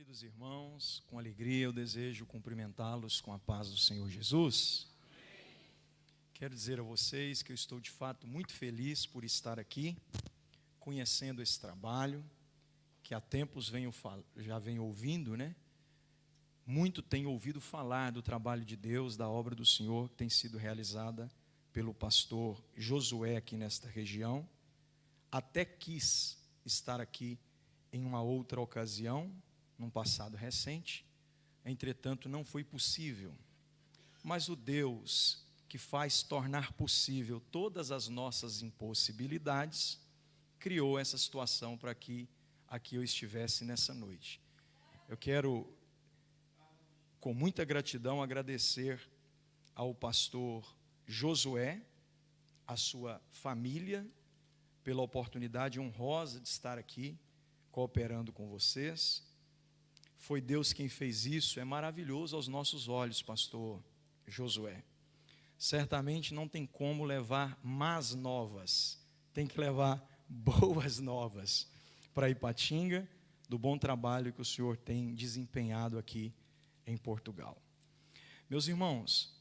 Queridos irmãos, com alegria eu desejo cumprimentá-los com a paz do Senhor Jesus. Amém. Quero dizer a vocês que eu estou de fato muito feliz por estar aqui, conhecendo esse trabalho, que há tempos já venho ouvindo, Muito tenho ouvido falar do trabalho de Deus, da obra do Senhor que tem sido realizada pelo pastor Josué aqui nesta região. Até quis estar aqui em uma outra ocasião, num passado recente, entretanto não foi possível. Mas o Deus que faz tornar possível todas as nossas impossibilidades, criou essa situação para que aqui eu estivesse nessa noite. Eu quero, com muita gratidão, agradecer ao pastor Josué, a sua família, pela oportunidade honrosa de estar aqui, cooperando com vocês. Foi Deus quem fez isso, é maravilhoso aos nossos olhos, pastor Josué. Certamente não tem como levar más novas, tem que levar boas novas para Ipatinga, do bom trabalho que o senhor tem desempenhado aqui em Portugal. Meus irmãos,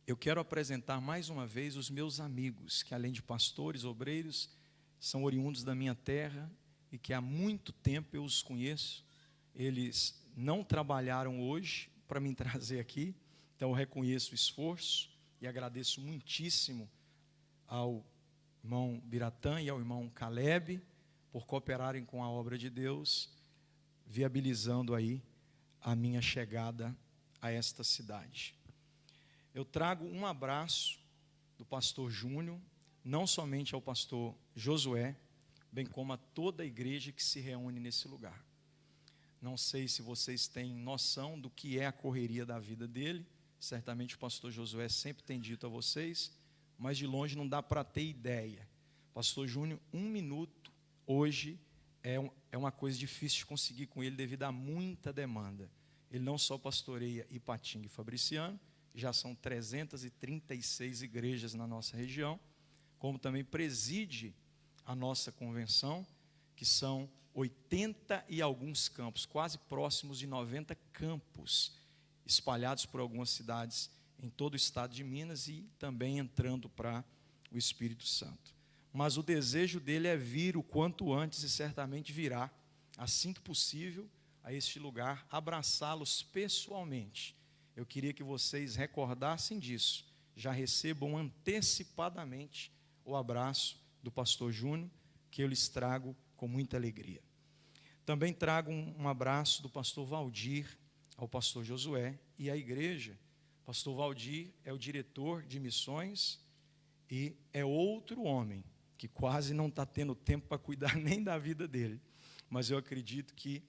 eu quero apresentar mais uma vez os meus amigos, que além de pastores, obreiros, são oriundos da minha terra e que há muito tempo eu os conheço. Eles não trabalharam hoje para me trazer aqui, então eu reconheço o esforço e agradeço muitíssimo ao irmão Biratã e ao irmão Caleb por cooperarem com a obra de Deus, viabilizando aí a minha chegada a esta cidade. Eu trago um abraço do pastor Júnior, não somente ao pastor Josué, bem como a toda a igreja que se reúne nesse lugar. Não sei se vocês têm noção do que é a correria da vida dele, certamente o pastor Josué sempre tem dito a vocês, mas de longe não dá para ter ideia. Pastor Júnior, 1 minuto hoje é uma coisa difícil de conseguir com ele devido a muita demanda. Ele não só pastoreia Ipatinga e Fabriciano, já são 336 igrejas na nossa região, como também preside a nossa convenção, que são 80 e alguns campos, quase próximos de 90 campos, espalhados por algumas cidades em todo o estado de Minas e também entrando para o Espírito Santo. Mas o desejo dele é vir o quanto antes, e certamente virá, assim que possível, a este lugar, abraçá-los pessoalmente. Eu queria que vocês recordassem disso, já recebam antecipadamente o abraço do pastor Júnior, que eu lhes trago com muita alegria. Também trago um abraço do pastor Valdir ao pastor Josué e à igreja. Pastor Valdir é o diretor de missões e é outro homem que quase não está tendo tempo para cuidar nem da vida dele. Mas eu acredito que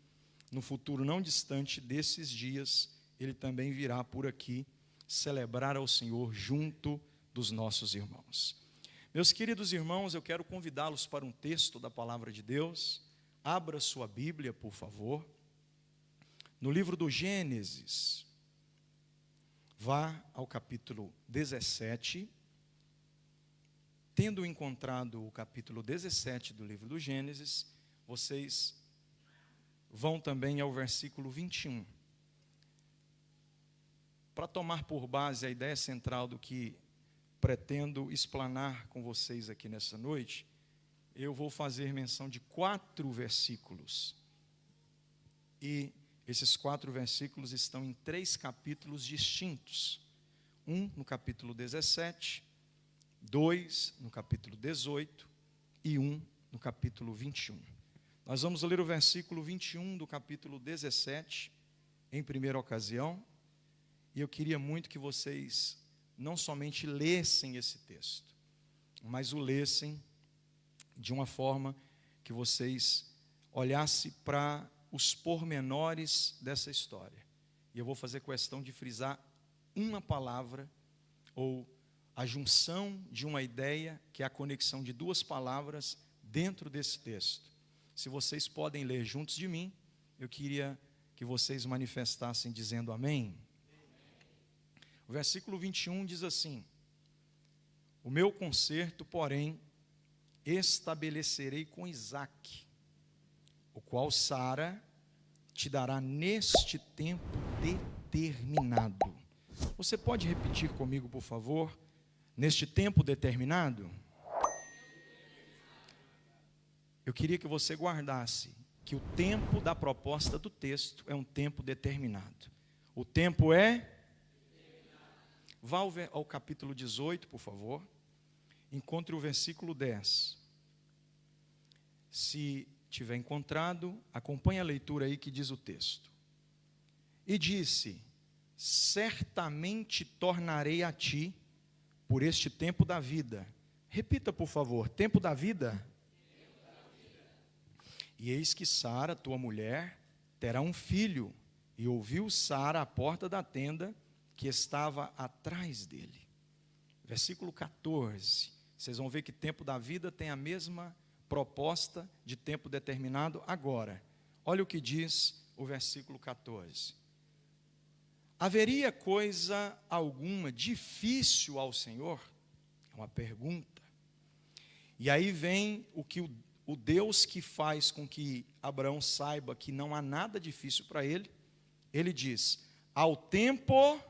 no futuro não distante desses dias, ele também virá por aqui celebrar ao Senhor junto dos nossos irmãos. Meus queridos irmãos, eu quero convidá-los para um texto da palavra de Deus. Abra sua Bíblia, por favor. No livro do Gênesis, vá ao capítulo 17. Tendo encontrado o capítulo 17 do livro do Gênesis, vocês vão também ao versículo 21. Para tomar por base a ideia central do que pretendo explanar com vocês aqui nessa noite, eu vou fazer menção de 4 versículos. E esses 4 versículos estão em 3 capítulos distintos. Um no capítulo 17, 2 no capítulo 18 e 1 no capítulo 21. Nós vamos ler o versículo 21 do capítulo 17, em primeira ocasião. E eu queria muito que vocês não somente lessem esse texto, mas o lessem de uma forma que vocês olhassem para os pormenores dessa história. E eu vou fazer questão de frisar uma palavra, ou a junção de uma ideia, que é a conexão de 2 palavras dentro desse texto. Se vocês podem ler juntos de mim, eu queria que vocês manifestassem dizendo amém. O versículo 21 diz assim: o meu concerto, porém, estabelecerei com Isaque, o qual Sara te dará neste tempo determinado. Você pode repetir comigo, por favor? Neste tempo determinado? Eu queria que você guardasse que o tempo da proposta do texto é um tempo determinado. O tempo é? Vá ao capítulo 18, por favor. Encontre o versículo 10. Se tiver encontrado, acompanhe a leitura aí que diz o texto. E disse: certamente tornarei a ti por este tempo da vida. Repita, por favor, tempo da vida. E eis que Sara, tua mulher, terá um filho. E ouviu Sara à porta da tenda que estava atrás dele. Versículo 14. Vocês vão ver que tempo da vida tem a mesma proposta de tempo determinado agora. Olha o que diz o versículo 14. Haveria coisa alguma difícil ao Senhor? É uma pergunta. E aí vem o que o Deus que faz com que Abraão saiba que não há nada difícil para ele. Ele diz: ao tempo,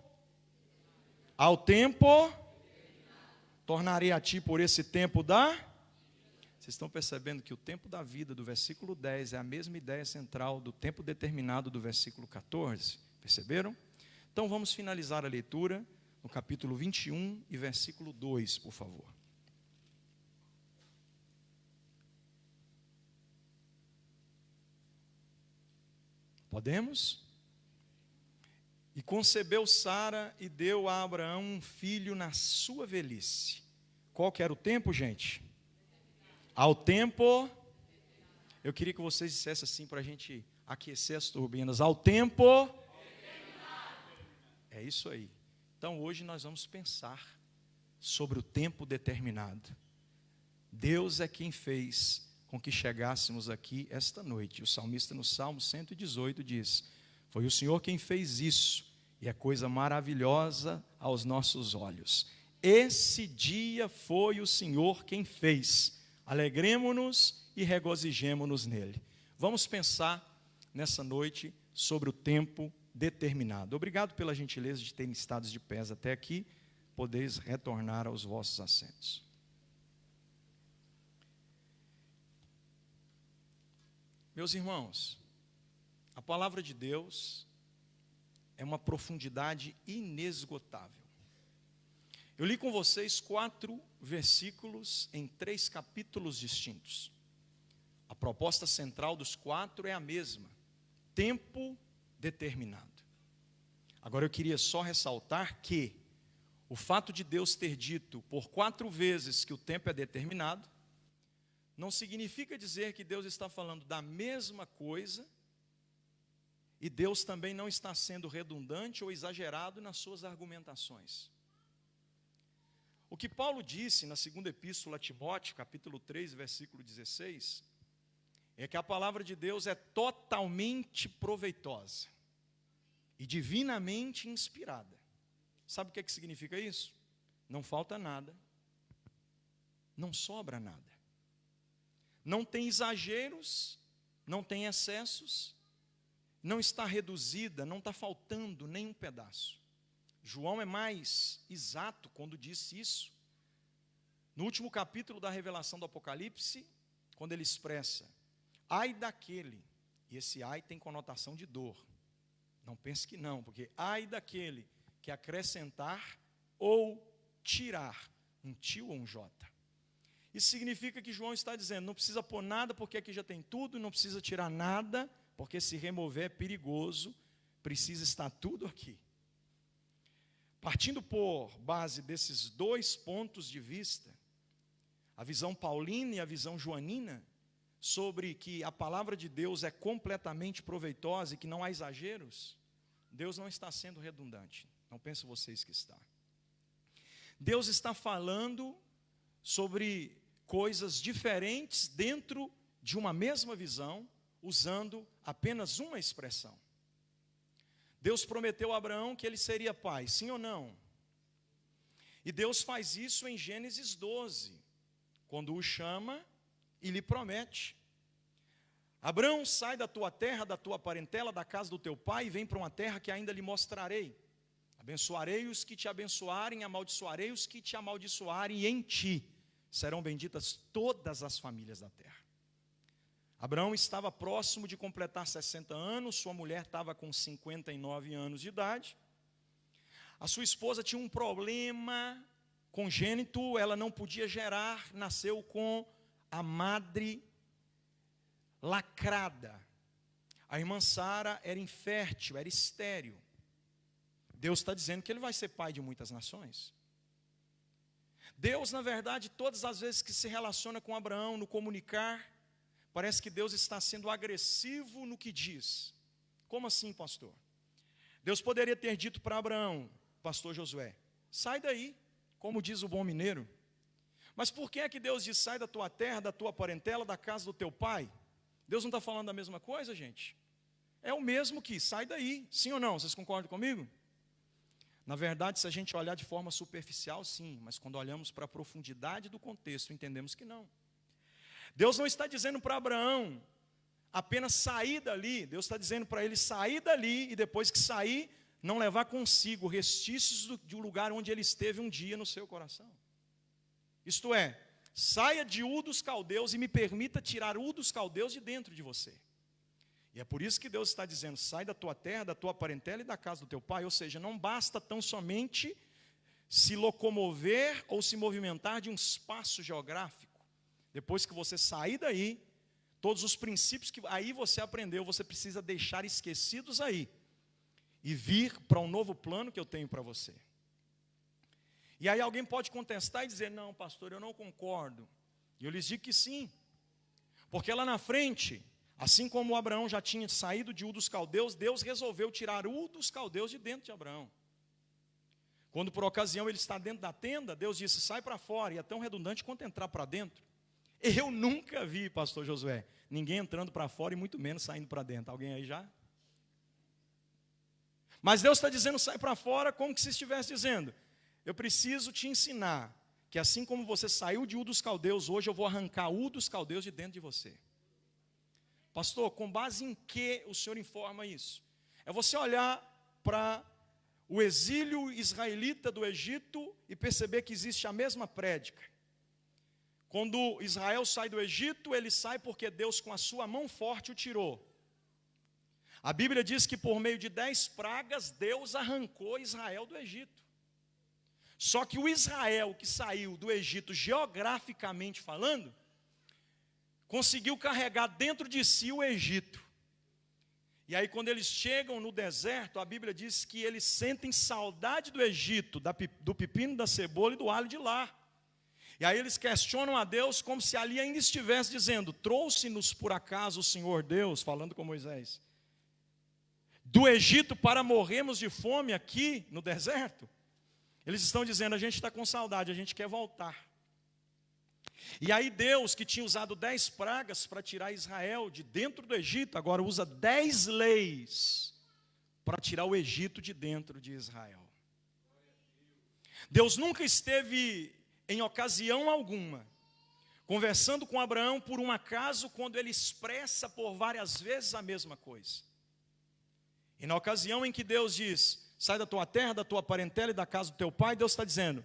tornarei a ti por esse tempo da... Vocês estão percebendo que o tempo da vida do versículo 10 é a mesma ideia central do tempo determinado do versículo 14. Perceberam? Então vamos finalizar a leitura no capítulo 21 e versículo 2, por favor. Podemos? E concebeu Sara e deu a Abraão um filho na sua velhice. Qual que era o tempo, gente? Ao tempo, eu queria que vocês dissessem assim para a gente aquecer as turbinas. Ao tempo, é isso aí. Então hoje nós vamos pensar sobre o tempo determinado. Deus é quem fez com que chegássemos aqui esta noite. O salmista no Salmo 118 diz: foi o Senhor quem fez isso, e é coisa maravilhosa aos nossos olhos. Esse dia foi o Senhor quem fez. Alegremo-nos e regozijemo-nos nele. Vamos pensar nessa noite sobre o tempo determinado. Obrigado pela gentileza de terem estado de pés até aqui. Podeis retornar aos vossos assentos. Meus irmãos, a palavra de Deus é uma profundidade inesgotável. Eu li com vocês 4 versículos em 3 capítulos distintos. A proposta central dos 4 é a mesma: tempo determinado. Agora eu queria só ressaltar que o fato de Deus ter dito por 4 vezes que o tempo é determinado, não significa dizer que Deus está falando da mesma coisa, e Deus também não está sendo redundante ou exagerado nas suas argumentações. O que Paulo disse na segunda epístola a Timóteo, capítulo 3, versículo 16, é que a palavra de Deus é totalmente proveitosa e divinamente inspirada. Sabe o que significa isso? Não falta nada, não sobra nada. Não tem exageros, não tem excessos, não está reduzida, não está faltando nem um pedaço. João é mais exato quando disse isso. No último capítulo da revelação do Apocalipse, quando ele expressa: ai daquele, e esse ai tem conotação de dor. Não pense que não, porque ai daquele que acrescentar ou tirar um tio ou um jota. Isso significa que João está dizendo: não precisa pôr nada porque aqui já tem tudo, não precisa tirar nada, porque se remover é perigoso, precisa estar tudo aqui. Partindo por base desses 2 pontos de vista, a visão paulina e a visão joanina, sobre que a palavra de Deus é completamente proveitosa e que não há exageros, Deus não está sendo redundante. Não pensem vocês que está. Deus está falando sobre coisas diferentes dentro de uma mesma visão, usando apenas uma expressão. Deus prometeu a Abraão que ele seria pai, sim ou não? E Deus faz isso em Gênesis 12, quando o chama e lhe promete. Abrão, sai da tua terra, da tua parentela, da casa do teu pai, e vem para uma terra que ainda lhe mostrarei. Abençoarei os que te abençoarem, amaldiçoarei os que te amaldiçoarem, e em ti serão benditas todas as famílias da terra. Abraão estava próximo de completar 60 anos, sua mulher estava com 59 anos de idade. A sua esposa tinha um problema congênito, ela não podia gerar, nasceu com a madre lacrada. A irmã Sara era infértil, era estéril. Deus está dizendo que ele vai ser pai de muitas nações. Deus, na verdade, todas as vezes que se relaciona com Abraão, no comunicar, parece que Deus está sendo agressivo no que diz. Como assim, pastor? Deus poderia ter dito para Abraão, pastor Josué, sai daí, como diz o bom mineiro. Mas por que é que Deus diz, sai da tua terra, da tua parentela, da casa do teu pai? Deus não está falando da mesma coisa, gente? É o mesmo que, sai daí, sim ou não? Vocês concordam comigo? Na verdade, se a gente olhar de forma superficial, sim, mas quando olhamos para a profundidade do contexto, entendemos que não. Deus não está dizendo para Abraão apenas sair dali, Deus está dizendo para ele sair dali e depois que sair, não levar consigo restícios de um lugar onde ele esteve um dia no seu coração. Isto é, saia de Ur dos Caldeus e me permita tirar Ur dos Caldeus de dentro de você. E é por isso que Deus está dizendo, sai da tua terra, da tua parentela e da casa do teu pai. Ou seja, não basta tão somente se locomover ou se movimentar de um espaço geográfico. Depois que você sair daí, todos os princípios que aí você aprendeu, você precisa deixar esquecidos aí. E vir para um novo plano que eu tenho para você. E aí alguém pode contestar e dizer, não, pastor, eu não concordo. E eu lhes digo que sim. Porque lá na frente, assim como Abraão já tinha saído de Ur dos Caldeus, Deus resolveu tirar Ur dos Caldeus de dentro de Abraão. Quando por ocasião ele está dentro da tenda, Deus disse, sai para fora. E é tão redundante quanto entrar para dentro. Eu nunca vi, pastor Josué, ninguém entrando para fora e muito menos saindo para dentro. Alguém aí já? Mas Deus está dizendo, sai para fora, como que se estivesse dizendo, eu preciso te ensinar, que assim como você saiu de Ur dos Caldeus, hoje eu vou arrancar Ur dos Caldeus de dentro de você. Pastor, com base em que o senhor informa isso? É você olhar para o exílio israelita do Egito e perceber que existe a mesma prédica. Quando Israel sai do Egito, ele sai porque Deus com a sua mão forte o tirou. A Bíblia diz que por meio de 10 pragas, Deus arrancou Israel do Egito. Só que o Israel que saiu do Egito, geograficamente falando, conseguiu carregar dentro de si o Egito. E aí quando eles chegam no deserto, a Bíblia diz que eles sentem saudade do Egito, do pepino, da cebola e do alho de lá. E aí eles questionam a Deus como se ali ainda estivesse dizendo, trouxe-nos por acaso o Senhor Deus, falando com Moisés, do Egito para morrermos de fome aqui no deserto? Eles estão dizendo, a gente está com saudade, a gente quer voltar. E aí Deus, que tinha usado 10 pragas para tirar Israel de dentro do Egito, agora usa 10 leis para tirar o Egito de dentro de Israel. Deus nunca esteve, em ocasião alguma, conversando com Abraão por um acaso, quando ele expressa por várias vezes a mesma coisa. E na ocasião em que Deus diz, sai da tua terra, da tua parentela e da casa do teu pai, Deus está dizendo,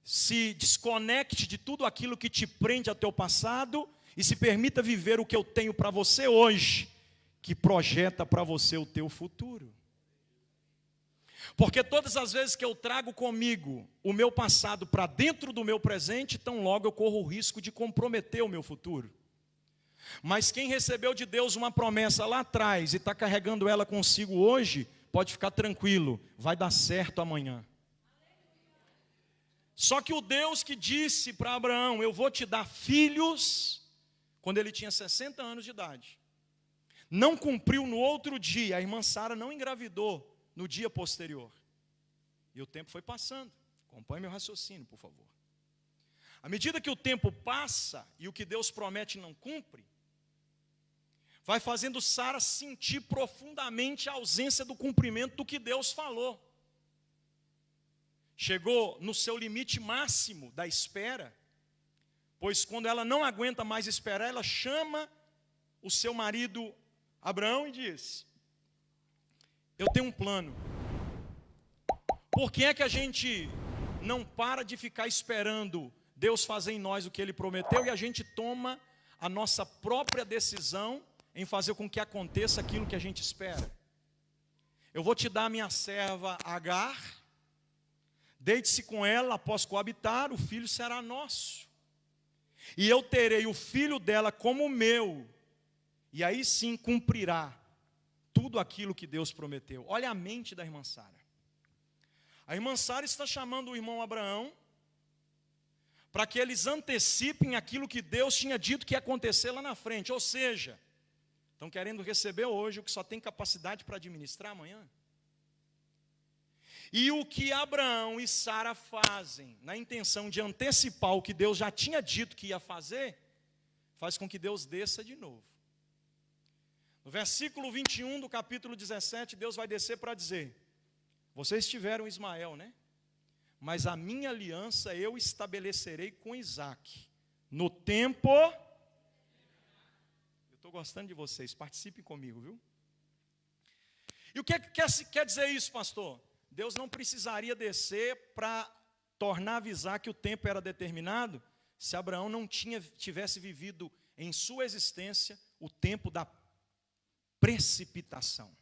se desconecte de tudo aquilo que te prende ao teu passado e se permita viver o que eu tenho para você hoje, que projeta para você o teu futuro. Porque todas as vezes que eu trago comigo o meu passado para dentro do meu presente, tão logo eu corro o risco de comprometer o meu futuro. Mas quem recebeu de Deus uma promessa lá atrás e está carregando ela consigo hoje, pode ficar tranquilo, vai dar certo amanhã. Só que o Deus que disse para Abraão, eu vou te dar filhos, quando ele tinha 60 anos de idade, não cumpriu no outro dia, a irmã Sara não engravidou no dia posterior. E o tempo foi passando. Acompanhe meu raciocínio, por favor. À medida que o tempo passa e o que Deus promete não cumpre, vai fazendo Sara sentir profundamente a ausência do cumprimento do que Deus falou. Chegou no seu limite máximo da espera, pois quando ela não aguenta mais esperar, ela chama o seu marido Abraão e diz: eu tenho um plano. Por que é que a gente não para de ficar esperando Deus fazer em nós o que Ele prometeu e a gente toma a nossa própria decisão em fazer com que aconteça aquilo que a gente espera? Eu vou te dar a minha serva Agar, deite-se com ela, após coabitar, o filho será nosso. E eu terei o filho dela como meu, e aí sim cumprirá tudo aquilo que Deus prometeu. Olha a mente da irmã Sara. A irmã Sara está chamando o irmão Abraão para que eles antecipem aquilo que Deus tinha dito que ia acontecer lá na frente. Ou seja, estão querendo receber hoje o que só tem capacidade para administrar amanhã. E o que Abraão e Sara fazem, na intenção de antecipar o que Deus já tinha dito que ia fazer, faz com que Deus desça de novo. No versículo 21 do capítulo 17, Deus vai descer para dizer: vocês tiveram Ismael, né? Mas a minha aliança eu estabelecerei com Isaque. No tempo... Eu estou gostando de vocês, participem comigo, viu? E o que quer dizer isso, pastor? Deus não precisaria descer para tornar a avisar que o tempo era determinado, se Abraão não tivesse vivido em sua existência o tempo da precipitação.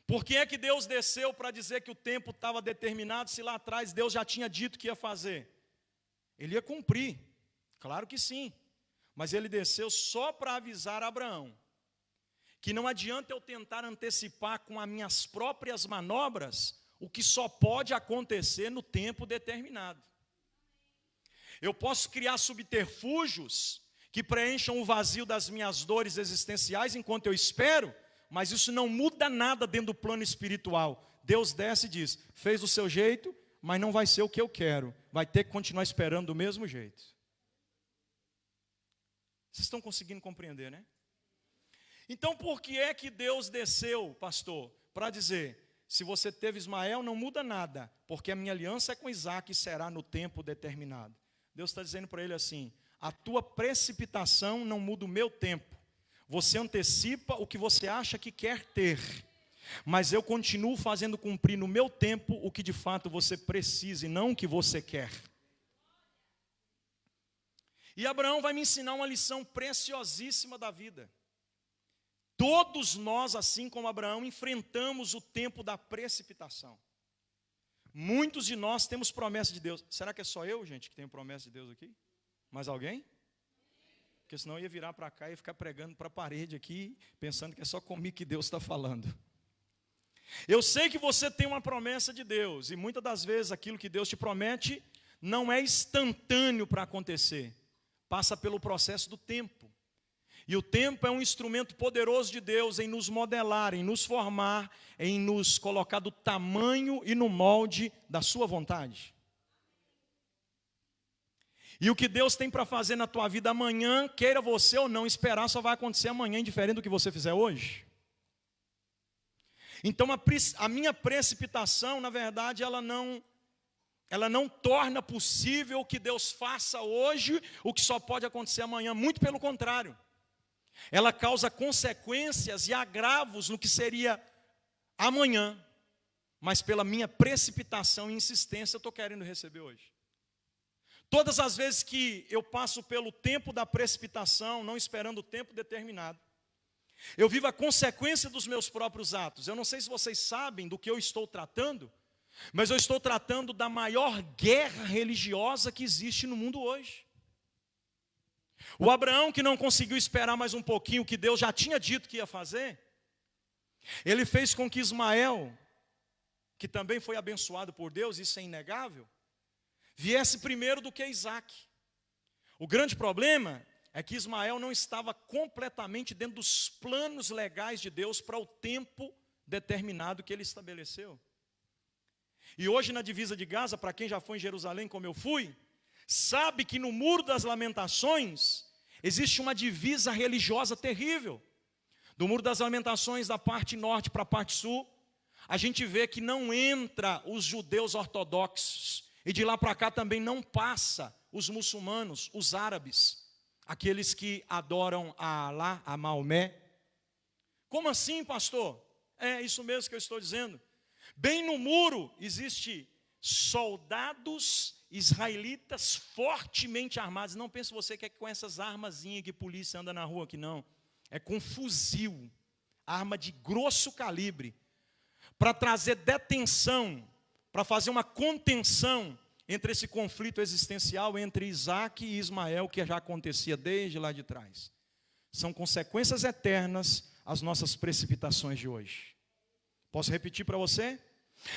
Por que é que Deus desceu para dizer que o tempo estava determinado, se lá atrás Deus já tinha dito que ia fazer? Ele ia cumprir, claro que sim, mas ele desceu só para avisar a Abraão que não adianta eu tentar antecipar com as minhas próprias manobras o que só pode acontecer no tempo determinado. Eu posso criar subterfúgios que preencham o vazio das minhas dores existenciais enquanto eu espero, mas isso não muda nada dentro do plano espiritual. Deus desce e diz: fez do seu jeito, mas não vai ser o que eu quero. Vai ter que continuar esperando do mesmo jeito. Vocês estão conseguindo compreender, né? Então por que é que Deus desceu, pastor? Para dizer: se você teve Ismael, não muda nada, porque a minha aliança é com Isaque e será no tempo determinado. Deus está dizendo para ele assim: a tua precipitação não muda o meu tempo. Você antecipa o que você acha que quer ter, mas eu continuo fazendo cumprir no meu tempo o que de fato você precisa e não o que você quer. E Abraão vai me ensinar uma lição preciosíssima da vida. Todos nós, assim como Abraão, enfrentamos o tempo da precipitação. Muitos de nós temos promessa de Deus. Será que é só eu, gente, que tenho promessa de Deus aqui? Mais alguém? Porque senão eu ia virar para cá e ficar pregando para a parede aqui, pensando que é só comigo que Deus está falando. Eu sei que você tem uma promessa de Deus, e muitas das vezes aquilo que Deus te promete não é instantâneo para acontecer. Passa pelo processo do tempo. E o tempo é um instrumento poderoso de Deus em nos modelar, em nos formar, em nos colocar do tamanho e no molde da sua vontade. E o que Deus tem para fazer na tua vida amanhã, queira você ou não esperar, só vai acontecer amanhã, indiferente do que você fizer hoje. Então a minha precipitação, na verdade, ela não torna possível que Deus faça hoje o que só pode acontecer amanhã, muito pelo contrário. Ela causa consequências e agravos no que seria amanhã, mas pela minha precipitação e insistência eu estou querendo receber hoje. Todas as vezes que eu passo pelo tempo da precipitação, não esperando o tempo determinado, eu vivo a consequência dos meus próprios atos. Eu não sei se vocês sabem do que eu estou tratando, mas eu estou tratando da maior guerra religiosa que existe no mundo hoje. O Abraão, que não conseguiu esperar mais um pouquinho o que Deus já tinha dito que ia fazer, ele fez com que Ismael, que também foi abençoado por Deus, isso é inegável, viesse primeiro do que Isaque. O grande problema é que Ismael não estava completamente dentro dos planos legais de Deus para o tempo determinado que ele estabeleceu. E hoje na divisa de Gaza, para quem já foi em Jerusalém como eu fui, sabe que no Muro das Lamentações existe uma divisa religiosa terrível. Do Muro das Lamentações, da parte norte para a parte sul, a gente vê que não entra os judeus ortodoxos, e de lá para cá também não passa os muçulmanos, os árabes. aqueles que adoram a Alá, a Maomé. Como assim, pastor? É isso mesmo que eu estou dizendo. Bem no muro existe soldados israelitas fortemente armados. Não pense você que é com essas armazinhas que polícia anda na rua aqui, não. É com fuzil, arma de grosso calibre, para trazer detenção, para fazer uma contenção entre esse conflito existencial entre Isaac e Ismael, que já acontecia desde lá de trás. São consequências eternas as nossas precipitações de hoje. Posso repetir para você?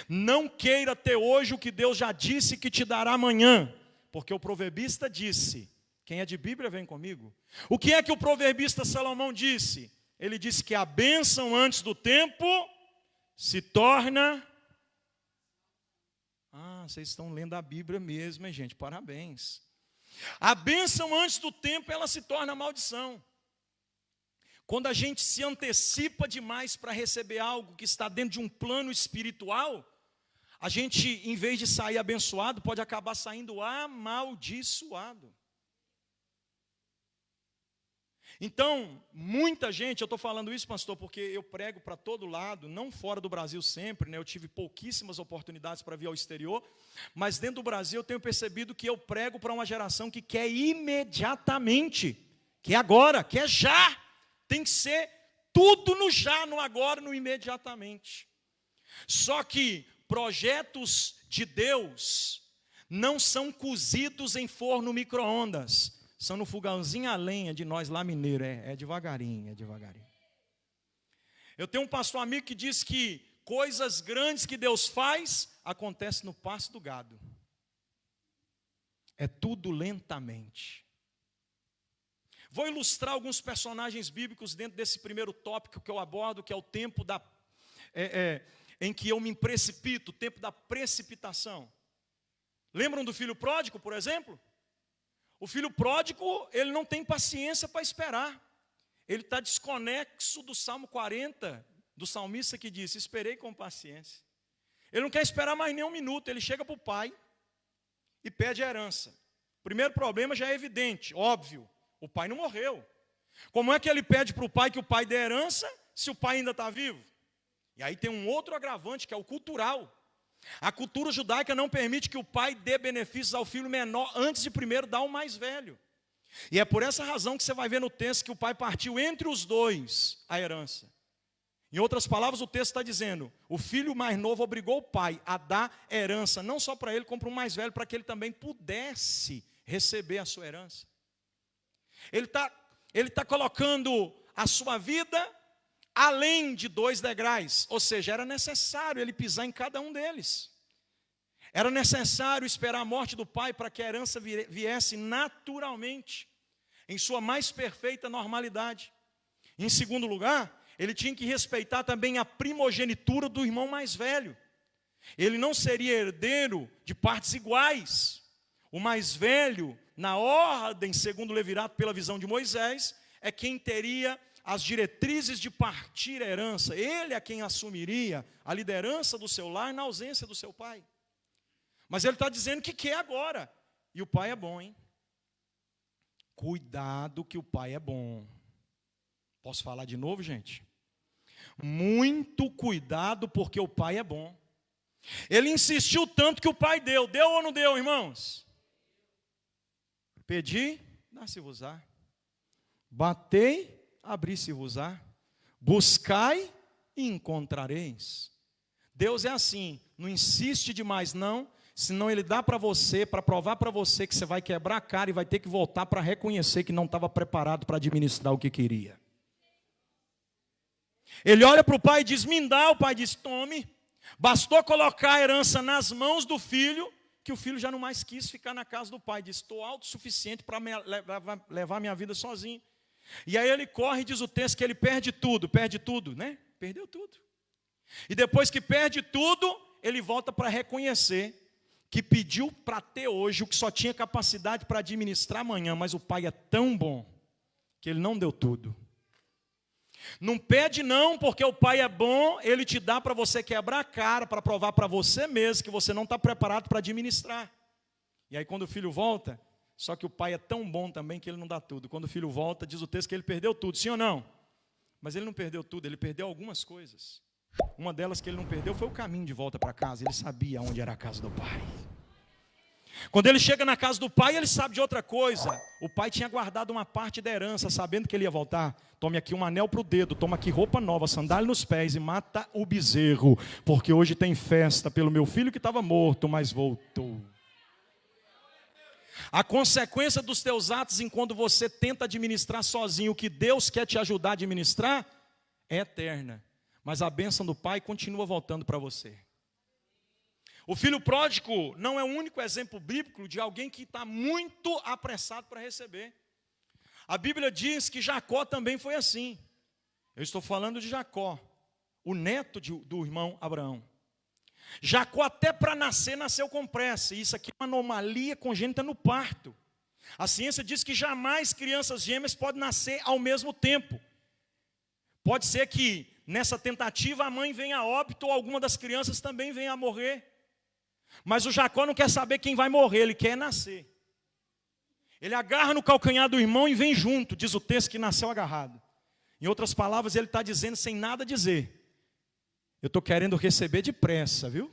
Não queira ter hoje o que Deus já disse que te dará amanhã, porque o proverbista disse, quem é de Bíblia vem comigo. O que é que o proverbista Salomão disse? Ele disse que a bênção antes do tempo se torna... vocês estão lendo a Bíblia mesmo, hein, gente? Parabéns. A bênção antes do tempo, ela se torna maldição. Quando a gente se antecipa demais para receber algo que está dentro de um plano espiritual, a gente, em vez de sair abençoado, pode acabar saindo amaldiçoado. Então, muita gente, eu estou falando isso, pastor, porque eu prego para todo lado, não fora do Brasil sempre, né? Eu tive pouquíssimas oportunidades para vir ao exterior, mas dentro do Brasil eu tenho percebido que eu prego para uma geração que quer imediatamente, que é agora, que é já. Tem que ser tudo no já, no agora, no imediatamente. Só que projetos de Deus não são cozidos em forno micro-ondas. São no fogãozinho a lenha de nós lá mineiro. É devagarinho, é devagarinho. Eu tenho um pastor amigo que diz que coisas grandes que Deus faz, acontecem no pasto do gado. É tudo lentamente. Vou ilustrar alguns personagens bíblicos dentro desse primeiro tópico que eu abordo, que é o tempo em que eu me precipito, o tempo da precipitação. Lembram do filho pródigo, por exemplo? O filho pródigo, ele não tem paciência para esperar. Ele está desconexo do Salmo 40, do salmista que disse, esperei com paciência. Ele não quer esperar mais nem um minuto, ele chega para o pai e pede a herança. O primeiro problema já é evidente, óbvio. O pai não morreu. Como é que ele pede para o pai que o pai dê herança, se o pai ainda está vivo? E aí tem um outro agravante, que é o cultural. A cultura judaica não permite que o pai dê benefícios ao filho menor antes de primeiro dar ao mais velho. E é por essa razão que você vai ver no texto que o pai partiu entre os dois a herança. Em outras palavras, o texto está dizendo, o filho mais novo obrigou o pai a dar herança, não só para ele, como para o mais velho, para que ele também pudesse receber a sua herança. Ele tá colocando a sua vida além de 2 degraus, ou seja, era necessário ele pisar em cada um deles. Era necessário esperar a morte do pai para que a herança viesse naturalmente, em sua mais perfeita normalidade. Em segundo lugar, ele tinha que respeitar também a primogenitura do irmão mais velho. Ele não seria herdeiro de partes iguais. O mais velho, na ordem, segundo o Levirato, pela visão de Moisés, é quem teria as diretrizes de partir a herança. Ele é quem assumiria a liderança do seu lar na ausência do seu pai. Mas ele está dizendo que quer agora. E o pai é bom, hein? Cuidado que o pai é bom. Posso falar de novo, gente? Muito cuidado, porque o pai é bom. Ele insistiu tanto que o pai deu. Deu ou não deu, irmãos? Pedi, dá-se-vos-á. Batei, abri-se-vos-á. Buscai e encontrareis. Deus é assim, não insiste demais não, senão ele dá para você, para provar para você que você vai quebrar a cara e vai ter que voltar para reconhecer que não estava preparado para administrar o que queria. Ele olha para o pai e diz, me dá, o pai diz, tome. Bastou colocar a herança nas mãos do filho, que o filho já não mais quis ficar na casa do pai. Diz, estou autossuficiente para levar minha vida sozinho. E aí ele corre e diz o texto que ele perde tudo, né? Perdeu tudo. E depois que perde tudo, ele volta para reconhecer que pediu para ter hoje o que só tinha capacidade para administrar amanhã, mas o pai é tão bom que ele não deu tudo. Não pede não, porque o pai é bom, ele te dá para você quebrar a cara, para provar para você mesmo que você não está preparado para administrar. E aí quando o filho volta, Só que o pai é tão bom também que ele não dá tudo. Quando o filho volta, diz o texto que ele perdeu tudo, sim ou não? Mas ele não perdeu tudo, ele perdeu algumas coisas. Uma delas que ele não perdeu foi o caminho de volta para casa. Ele sabia onde era a casa do pai. Quando ele chega na casa do pai, ele sabe de outra coisa. O pai tinha guardado uma parte da herança, sabendo que ele ia voltar. Tome aqui um anel para o dedo, toma aqui roupa nova, sandália nos pés e mata o bezerro, porque hoje tem festa pelo meu filho que estava morto, mas voltou. A consequência dos teus atos enquanto você tenta administrar sozinho o que Deus quer te ajudar a administrar é eterna. Mas a bênção do pai continua voltando para você. O filho pródigo não é o único exemplo bíblico de alguém que está muito apressado para receber. A Bíblia diz que Jacó também foi assim. Eu estou falando de Jacó, o neto do irmão Abraão. Jacó até para nascer, nasceu com pressa. Isso aqui é uma anomalia congênita no parto. A ciência diz que jamais crianças gêmeas podem nascer ao mesmo tempo. Pode ser que nessa tentativa a mãe venha a óbito ou alguma das crianças também venha a morrer. Mas o Jacó não quer saber quem vai morrer, ele quer nascer. Ele agarra no calcanhar do irmão e vem junto, diz o texto que nasceu agarrado. Em outras palavras, ele está dizendo sem nada dizer: eu estou querendo receber depressa, viu?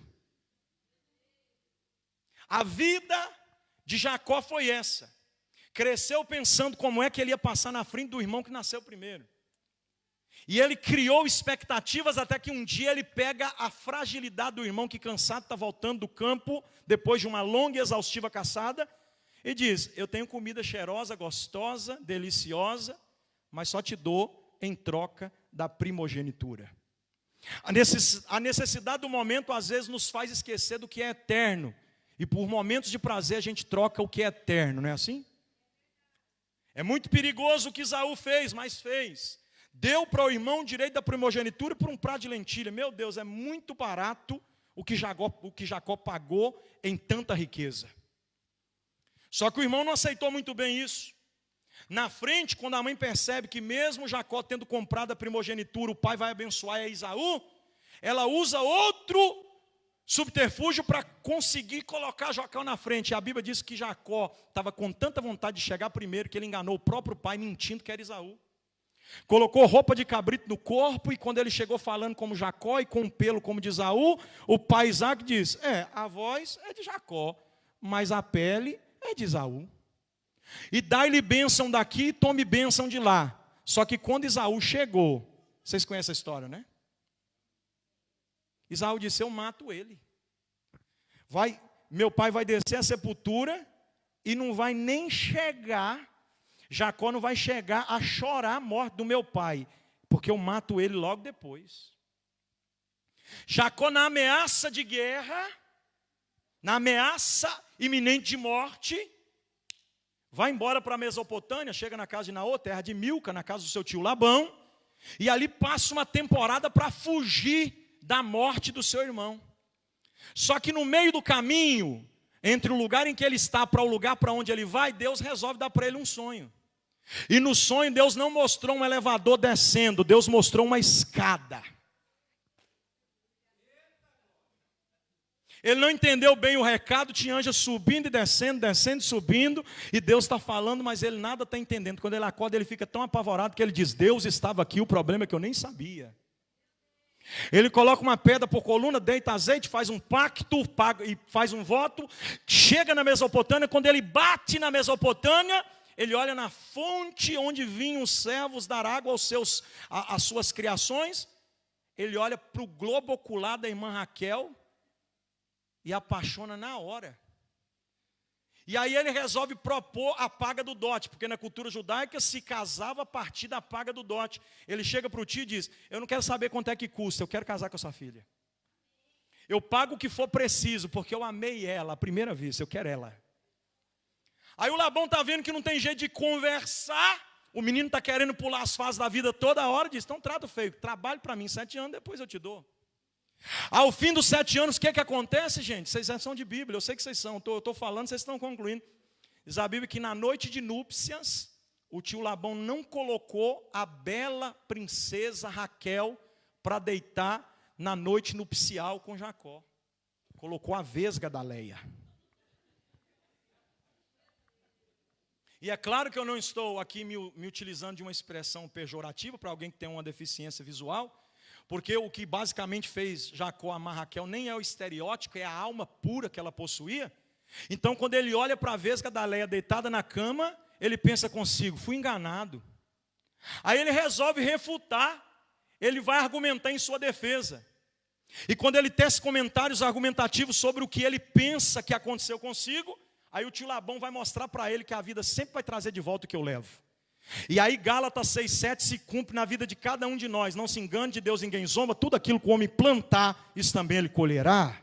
A vida de Jacó foi essa. Cresceu pensando como é que ele ia passar na frente do irmão que nasceu primeiro. E ele criou expectativas até que um dia ele pega a fragilidade do irmão que cansado está voltando do campo, depois de uma longa e exaustiva caçada, e diz: eu tenho comida cheirosa, gostosa, deliciosa, mas só te dou em troca da primogenitura. A necessidade do momento às vezes nos faz esquecer do que é eterno. E por momentos de prazer a gente troca o que é eterno, não é assim? É muito perigoso o que Esaú fez, mas fez. Deu para o irmão direito da primogenitura por um prato de lentilha. Meu Deus, é muito barato o que Jacó pagou em tanta riqueza. Só que o irmão não aceitou muito bem isso. Na frente, quando a mãe percebe que mesmo Jacó tendo comprado a primogenitura, o pai vai abençoar a Esaú, ela usa outro subterfúgio para conseguir colocar Jacó na frente. A Bíblia diz que Jacó estava com tanta vontade de chegar primeiro que ele enganou o próprio pai mentindo que era Esaú. Colocou roupa de cabrito no corpo e quando ele chegou falando como Jacó e com um pelo como de Esaú, o pai Isaac diz: a voz é de Jacó, mas a pele é de Esaú. E dai-lhe bênção daqui e tome bênção de lá. Só que quando Esaú chegou, vocês conhecem a história, né? Esaú disse: eu mato ele. Meu pai vai descer a sepultura e não vai nem chegar, Jacó não vai chegar a chorar a morte do meu pai, porque eu mato ele logo depois. Jacó, na ameaça de guerra, na ameaça iminente de morte, vai embora para a Mesopotâmia, chega na casa de Naô, terra de Milca, na casa do seu tio Labão, e ali passa uma temporada para fugir da morte do seu irmão. Só que no meio do caminho, entre o lugar em que ele está para o lugar para onde ele vai, Deus resolve dar para ele um sonho. E no sonho Deus não mostrou um elevador descendo, Deus mostrou uma escada. Ele não entendeu bem o recado, tinha anjo subindo e descendo, descendo e subindo, e Deus está falando, mas ele nada está entendendo. Quando ele acorda, ele fica tão apavorado que ele diz: Deus estava aqui, o problema é que eu nem sabia. Ele coloca uma pedra por coluna, deita azeite, faz um pacto, paga e faz um voto, chega na Mesopotâmia. Quando ele bate na Mesopotâmia, ele olha na fonte onde vinham os servos dar água às suas criações, ele olha para o globo ocular da irmã Raquel e apaixona na hora. E aí ele resolve propor a paga do dote, porque na cultura judaica se casava a partir da paga do dote. Ele chega para o tio e diz: eu não quero saber quanto é que custa, eu quero casar com a sua filha. Eu pago o que for preciso, porque eu amei ela à primeira vista, eu quero ela. Aí o Labão está vendo que não tem jeito de conversar, o menino está querendo pular as fases da vida toda hora, diz: então trato feio, trabalhe para mim 7 anos, depois eu te dou. Ao fim dos 7 anos, o que acontece, gente? Vocês são de Bíblia, eu sei que vocês são, eu estou falando, vocês estão concluindo. Diz a Bíblia que na noite de núpcias, o tio Labão não colocou a bela princesa Raquel para deitar na noite nupcial com Jacó. Colocou a vesga da Leia. E é claro que eu não estou aqui me utilizando de uma expressão pejorativa para alguém que tem uma deficiência visual, porque o que basicamente fez Jacó amar Raquel nem é o estereótipo, é a alma pura que ela possuía. Então, quando ele olha para a vesga da Léia deitada na cama, ele pensa consigo, fui enganado. Aí ele resolve refutar, ele vai argumentar em sua defesa. E quando ele tece comentários argumentativos sobre o que ele pensa que aconteceu consigo, aí o tio Labão vai mostrar para ele que a vida sempre vai trazer de volta o que eu levo. E aí Gálatas 6,7 se cumpre na vida de cada um de nós. Não se engane, de Deus ninguém zomba, tudo aquilo que o homem plantar, isso também ele colherá.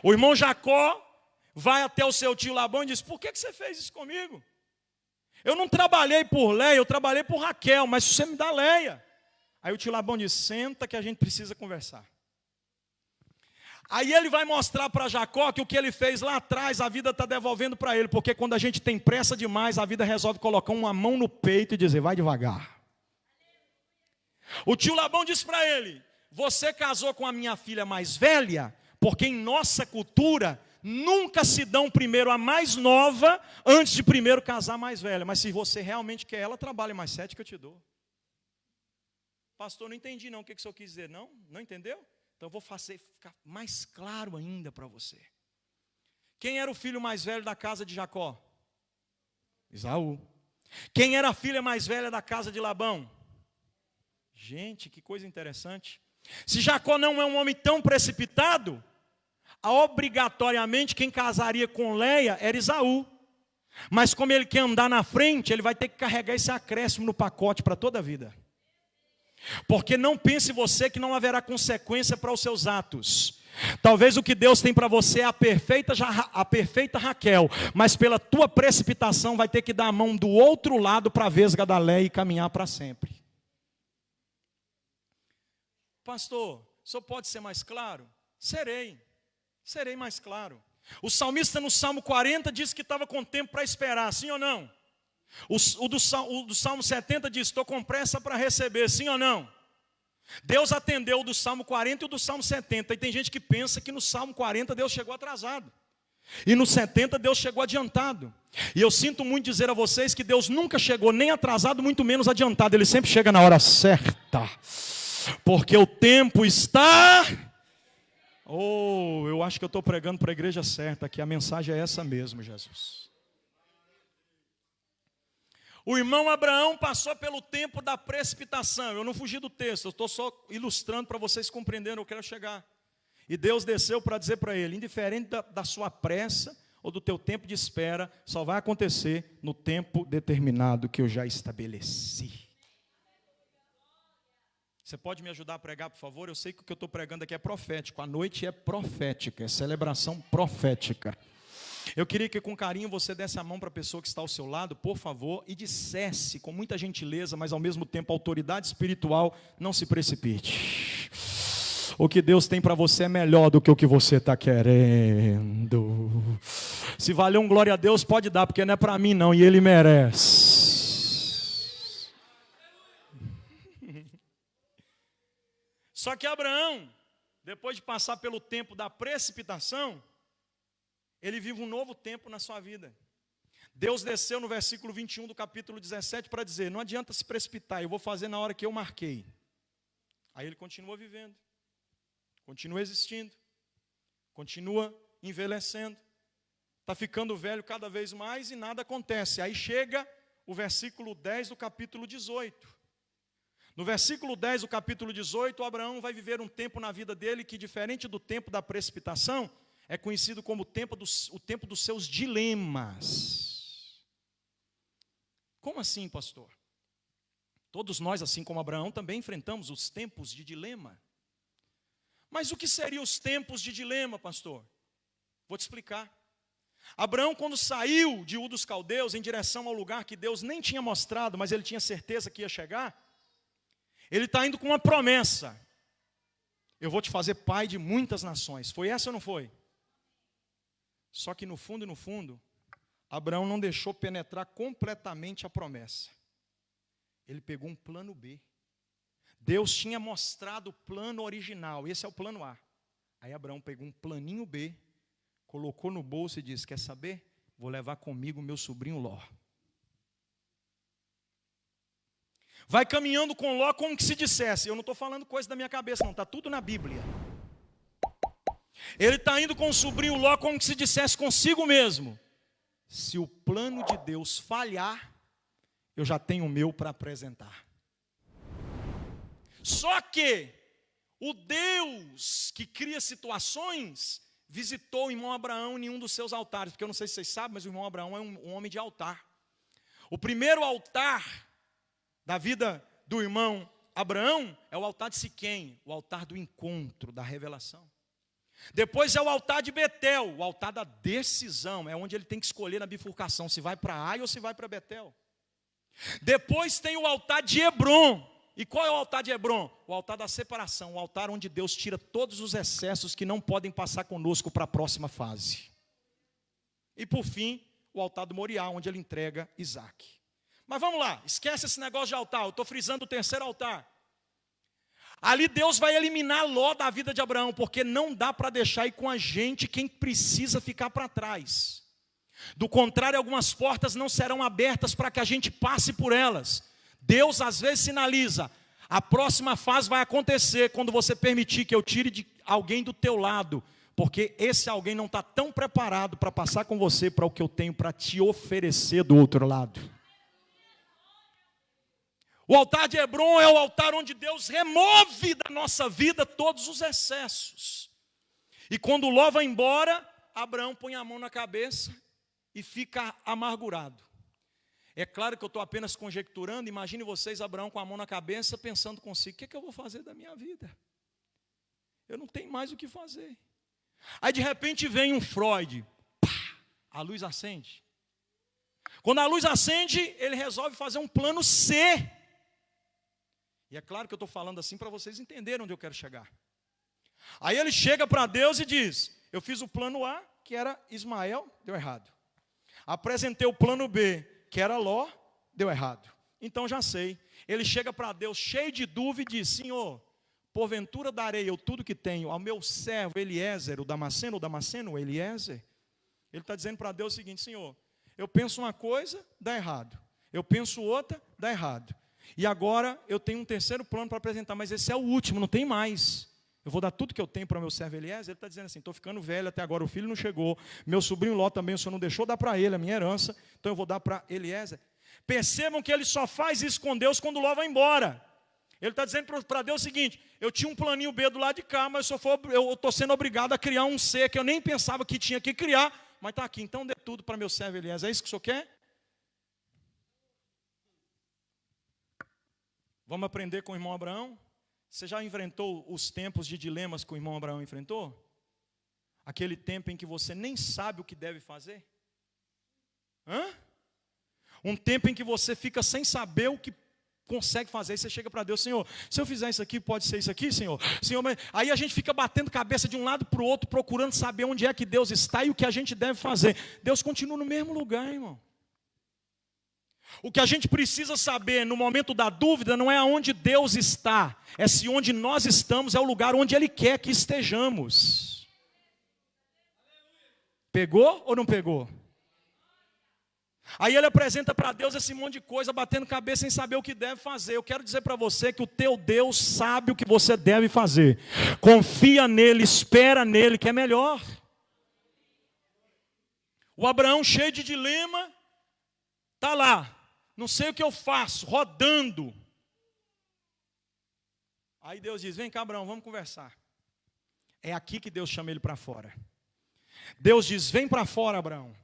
O irmão Jacó vai até o seu tio Labão e diz, por que você fez isso comigo? Eu não trabalhei por Léia, eu trabalhei por Raquel, mas você me dá Léia. Aí o tio Labão diz, senta que a gente precisa conversar. Aí ele vai mostrar para Jacó que o que ele fez lá atrás, a vida está devolvendo para ele. Porque quando a gente tem pressa demais, a vida resolve colocar uma mão no peito e dizer, vai devagar. O tio Labão diz para ele, você casou com a minha filha mais velha, porque em nossa cultura, nunca se dão primeiro a mais nova, antes de primeiro casar a mais velha. Mas se você realmente quer ela, trabalhe mais 7 que eu te dou. Pastor, não entendi não, o que o senhor quis dizer? Não entendeu? Então eu vou fazer ficar mais claro ainda para você. Quem era o filho mais velho da casa de Jacó? Esaú. Quem era a filha mais velha da casa de Labão? Gente, que coisa interessante. Se Jacó não é um homem tão precipitado, obrigatoriamente quem casaria com Léia era Esaú. Mas como ele quer andar na frente, ele vai ter que carregar esse acréscimo no pacote para toda a vida. Porque não pense você que não haverá consequência para os seus atos. Talvez o que Deus tem para você é a perfeita Raquel, mas pela tua precipitação vai ter que dar a mão do outro lado para a vesga da Léia e caminhar para sempre. Pastor, o senhor pode ser mais claro? Serei mais claro. O salmista no Salmo 40 disse que estava com tempo para esperar, sim ou não? O do Salmo 70 diz, estou com pressa para receber, sim ou não? Deus atendeu o do Salmo 40 e o do Salmo 70. E tem gente que pensa que no Salmo 40 Deus chegou atrasado. E no 70 Deus chegou adiantado. E eu sinto muito dizer a vocês que Deus nunca chegou nem atrasado, muito menos adiantado. Ele sempre chega na hora certa. Porque o tempo está... eu acho que eu estou pregando para a igreja certa aqui. A mensagem é essa mesmo, Jesus. O irmão Abraão passou pelo tempo da precipitação. Eu não fugi do texto, eu estou só ilustrando para vocês compreenderem onde eu quero chegar. E Deus desceu para dizer para ele, indiferente da sua pressa ou do teu tempo de espera, só vai acontecer no tempo determinado que eu já estabeleci. Você pode me ajudar a pregar, por favor? Eu sei que o que eu estou pregando aqui é profético. A noite é profética, é celebração profética. Eu queria que com carinho você desse a mão para a pessoa que está ao seu lado, por favor, e dissesse com muita gentileza, mas ao mesmo tempo autoridade espiritual, não se precipite. O que Deus tem para você é melhor do que o que você está querendo. Se valer um glória a Deus, pode dar, porque não é para mim não, e Ele merece. Só que Abraão, depois de passar pelo tempo da precipitação, ele vive um novo tempo na sua vida. Deus desceu no versículo 21 do capítulo 17 para dizer, não adianta se precipitar, eu vou fazer na hora que eu marquei. Aí ele continua vivendo, continua existindo, continua envelhecendo, está ficando velho cada vez mais e nada acontece. Aí chega o versículo 10 do capítulo 18. No versículo 10 do capítulo 18, Abraão vai viver um tempo na vida dele que, diferente do tempo da precipitação, é conhecido como o tempo dos seus dilemas. Como assim, pastor? Todos nós, assim como Abraão, também enfrentamos os tempos de dilema. Mas o que seriam os tempos de dilema, pastor? Vou te explicar. Abraão, quando saiu de Ur dos Caldeus em direção ao lugar que Deus nem tinha mostrado, mas ele tinha certeza que ia chegar, ele está indo com uma promessa. Eu vou te fazer pai de muitas nações. Foi essa ou não foi? Só que no fundo, Abraão não deixou penetrar completamente a promessa. Ele pegou um plano B. Deus tinha mostrado o plano original, esse é o plano A. Aí Abraão pegou um planinho B, colocou no bolso e disse, quer saber? vou levar comigo meu sobrinho Ló. Vai caminhando com Ló como que se dissesse, eu não estou falando coisa da minha cabeça não, está tudo na Bíblia. Ele está indo com o sobrinho Ló como que se dissesse consigo mesmo, se o plano de Deus falhar, eu já tenho o meu para apresentar. Só que o Deus que cria situações visitou o irmão Abraão em um dos seus altares, porque eu não sei se vocês sabem, mas o irmão Abraão é um homem de altar. O primeiro altar da vida do irmão Abraão é o altar de Siquém, o altar do encontro, da revelação. Depois é o altar de Betel, o altar da decisão, é onde ele tem que escolher na bifurcação, se vai para Ai ou se vai para Betel. Depois tem o altar de Hebrom. E qual é o altar de Hebrom? O altar da separação, o altar onde Deus tira todos os excessos que não podem passar conosco para a próxima fase. E por fim, o altar do Moriá, onde ele entrega Isaac. Mas vamos lá, esquece esse negócio de altar, eu estou frisando o terceiro altar. Ali Deus vai eliminar Ló da vida de Abraão, porque não dá para deixar ir com a gente quem precisa ficar para trás. Do contrário, algumas portas não serão abertas para que a gente passe por elas. Deus às vezes sinaliza, a próxima fase vai acontecer quando você permitir que eu tire de alguém do teu lado, porque esse alguém não está tão preparado para passar com você para o que eu tenho para te oferecer do outro lado. O altar de Hebrom é o altar onde Deus remove da nossa vida todos os excessos. E quando Ló vai embora, Abraão põe a mão na cabeça e fica amargurado. É claro que eu estou apenas conjecturando, imagine vocês, Abraão com a mão na cabeça, pensando consigo, o que eu vou fazer da minha vida? Eu não tenho mais o que fazer. Aí de repente vem um Freud, pá, a luz acende. Quando a luz acende, ele resolve fazer um plano C. E é claro que eu estou falando assim para vocês entenderem onde eu quero chegar. Aí ele chega para Deus e diz, eu fiz o plano A, que era Ismael, deu errado. Apresentei o plano B, que era Ló, deu errado. Então já sei. Ele chega para Deus cheio de dúvida e diz, Senhor, porventura darei eu tudo que tenho ao meu servo Eliezer, o Damasceno, Eliezer. Ele está dizendo para Deus o seguinte, Senhor, eu penso uma coisa, dá errado. Eu penso outra, dá errado. E agora eu tenho um terceiro plano para apresentar, mas esse é o último, não tem mais. Eu vou dar tudo que eu tenho para o meu servo Eliezer. Ele está dizendo assim, estou ficando velho, até agora o filho não chegou. Meu sobrinho Ló também, o senhor não deixou dar para ele a minha herança, então eu vou dar para Eliezer. Percebam que ele só faz isso com Deus quando Ló vai embora. Ele está dizendo para Deus o seguinte, eu tinha um planinho B do lado de cá, mas eu estou sendo obrigado a criar um C, que eu nem pensava que tinha que criar, mas está aqui, então dê tudo para meu servo Eliezer. É isso que o senhor quer? Vamos aprender com o irmão Abraão? Você já enfrentou os tempos de dilemas que o irmão Abraão enfrentou? Aquele tempo em que você nem sabe o que deve fazer? Um tempo em que você fica sem saber o que consegue fazer. E você chega para Deus, Senhor, se eu fizer isso aqui, pode ser isso aqui, Senhor? Senhor, mas... Aí a gente fica batendo cabeça de um lado para o outro, procurando saber onde é que Deus está e o que a gente deve fazer. Deus continua no mesmo lugar, irmão. O que a gente precisa saber no momento da dúvida não é aonde Deus está, é se onde nós estamos é o lugar onde Ele quer que estejamos. Pegou ou não pegou? Aí ele apresenta para Deus esse monte de coisa, batendo cabeça sem saber o que deve fazer. Eu quero dizer para você que o teu Deus sabe o que você deve fazer. Confia nele, espera nele, que é melhor. O Abraão cheio de dilema, está lá. Não sei o que eu faço, rodando. Aí Deus diz, vem cá Abraão, vamos conversar. É aqui que Deus chama ele para fora. Deus diz, vem para fora Abraão.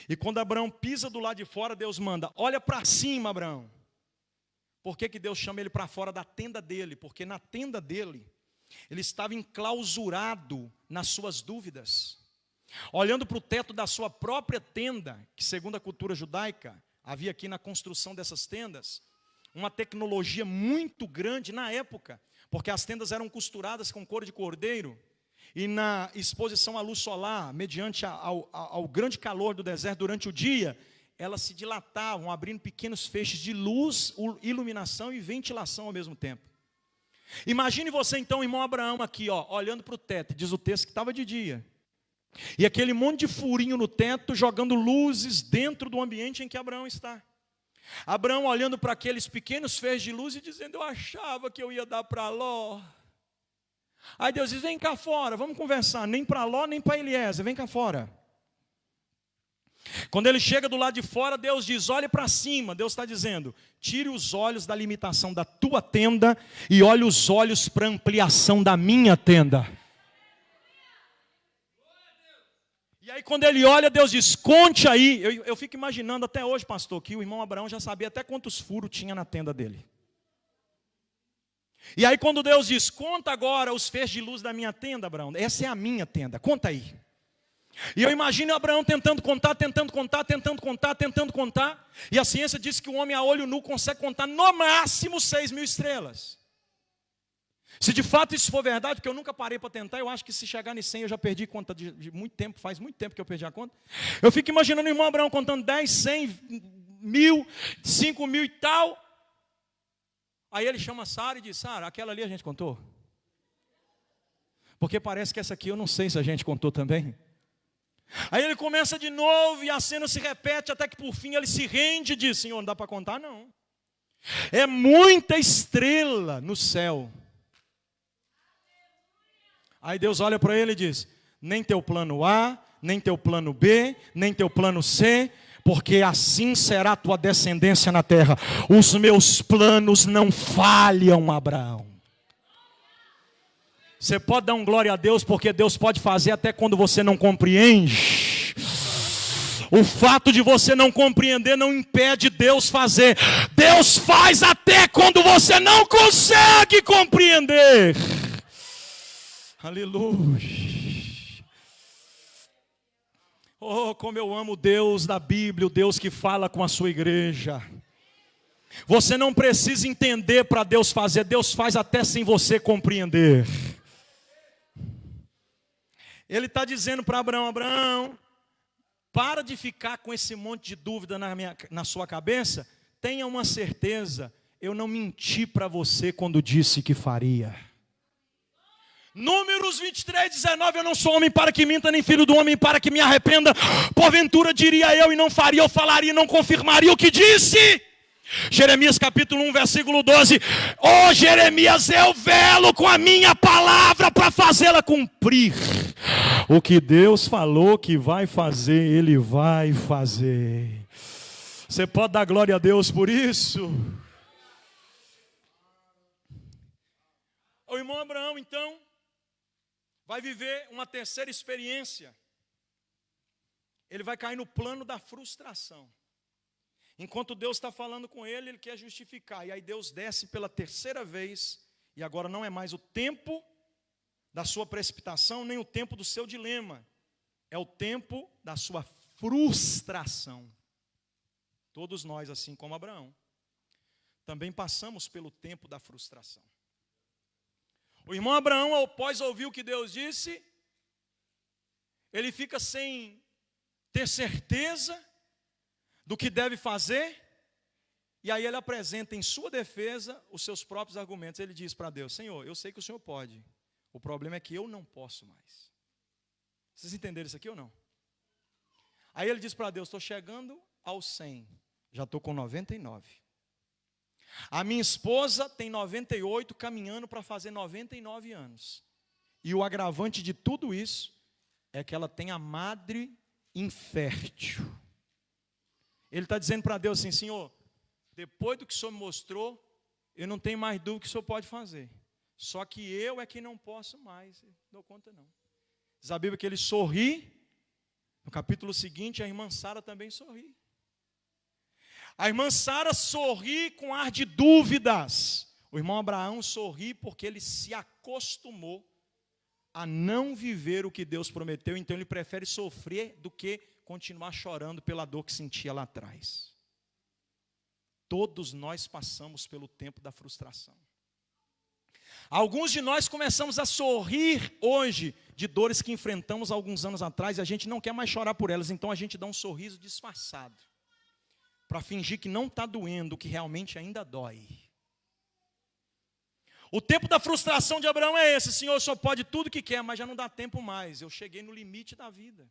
E quando Abraão pisa do lado de fora, Deus manda, olha para cima Abraão. Por que Deus chama ele para fora da tenda dele? Porque na tenda dele, ele estava enclausurado nas suas dúvidas. Olhando para o teto da sua própria tenda, que segundo a cultura judaica, havia aqui na construção dessas tendas uma tecnologia muito grande na época, porque as tendas eram costuradas com couro de cordeiro, e na exposição à luz solar, mediante ao grande calor do deserto durante o dia, elas se dilatavam, abrindo pequenos feixes de luz, iluminação e ventilação ao mesmo tempo. Imagine você então, irmão Abraão, aqui, olhando para o teto, diz o texto que estava de dia. E aquele monte de furinho no teto, jogando luzes dentro do ambiente em que Abraão está. Abraão olhando para aqueles pequenos feixes de luz e dizendo: eu achava que eu ia dar para Ló. Aí Deus diz: vem cá fora, vamos conversar. Nem para Ló, nem para Eliezer, vem cá fora. Quando ele chega do lado de fora, Deus diz: olhe para cima. Deus está dizendo: tire os olhos da limitação da tua tenda e olhe os olhos para a ampliação da minha tenda. E aí quando ele olha, Deus diz: conte aí. Eu fico imaginando até hoje, pastor, que o irmão Abraão já sabia até quantos furos tinha na tenda dele. E aí quando Deus diz: conta agora os feixes de luz da minha tenda, Abraão. Essa é a minha tenda, conta aí. E eu imagino Abraão tentando contar. E a ciência diz que o homem a olho nu consegue contar no máximo 6.000 estrelas. Se de fato isso for verdade, porque eu nunca parei para tentar, eu acho que se chegar em 100 eu já perdi conta de muito tempo, faz muito tempo que eu perdi a conta. Eu fico imaginando o irmão Abraão contando 10, 100, 1.000, 5.000 e tal. Aí ele chama Sara e diz: Sara, aquela ali a gente contou? Porque parece que essa aqui eu não sei se a gente contou também. Aí ele começa de novo e a cena se repete até que por fim ele se rende e diz: Senhor, não dá para contar não. É muita estrela no céu. Aí Deus olha para ele e diz: nem teu plano A, nem teu plano B, nem teu plano C, porque assim será a tua descendência na terra. Os meus planos não falham, Abraão. Você pode dar um glória a Deus, porque Deus pode fazer até quando você não compreende. O fato de você não compreender não impede Deus fazer. Deus faz até quando você não consegue compreender. Aleluia. Oh, como eu amo o Deus da Bíblia, o Deus que fala com a sua igreja. Você não precisa entender para Deus fazer. Deus faz até sem você compreender. Ele está dizendo para Abraão: Abraão, para de ficar com esse monte de dúvida na sua cabeça. Tenha uma certeza, eu não menti para você quando disse que faria. Números 23, 19, eu não sou homem para que minta, nem filho do homem para que me arrependa. Porventura diria eu e não faria, eu falaria e não confirmaria o que disse. Jeremias capítulo 1, versículo 12. Ó Jeremias, eu velo com a minha palavra para fazê-la cumprir. O que Deus falou que vai fazer, Ele vai fazer. Você pode dar glória a Deus por isso? O irmão Abraão, então, vai viver uma terceira experiência. Ele vai cair no plano da frustração. Enquanto Deus está falando com ele, ele quer justificar. E aí Deus desce pela terceira vez. E agora não é mais o tempo da sua precipitação, nem o tempo do seu dilema. É o tempo da sua frustração. Todos nós, assim como Abraão, também passamos pelo tempo da frustração. O irmão Abraão, após ouvir o que Deus disse, ele fica sem ter certeza do que deve fazer, e aí ele apresenta em sua defesa os seus próprios argumentos. Ele diz para Deus: Senhor, eu sei que o Senhor pode, o problema é que eu não posso mais. Vocês entenderam isso aqui ou não? Aí ele diz para Deus: estou chegando aos 100, já estou com 99. A minha esposa tem 98, caminhando para fazer 99 anos. E o agravante de tudo isso é que ela tem a madre infértil. Ele está dizendo para Deus assim: Senhor, depois do que o Senhor me mostrou, eu não tenho mais dúvida que o Senhor pode fazer. Só que eu é que não posso mais, não dou conta não. Diz a Bíblia que ele sorri. No capítulo seguinte, a irmã Sara também sorri. A irmã Sara sorri com ar de dúvidas. O irmão Abraão sorri porque ele se acostumou a não viver o que Deus prometeu. Então ele prefere sofrer do que continuar chorando pela dor que sentia lá atrás. Todos nós passamos pelo tempo da frustração. Alguns de nós começamos a sorrir hoje de dores que enfrentamos alguns anos atrás e a gente não quer mais chorar por elas. Então a gente dá um sorriso disfarçado, para fingir que não está doendo, o que realmente ainda dói. O tempo da frustração de Abraão é esse: Senhor, o Senhor pode tudo o que quer, mas já não dá tempo mais. Eu cheguei no limite da vida.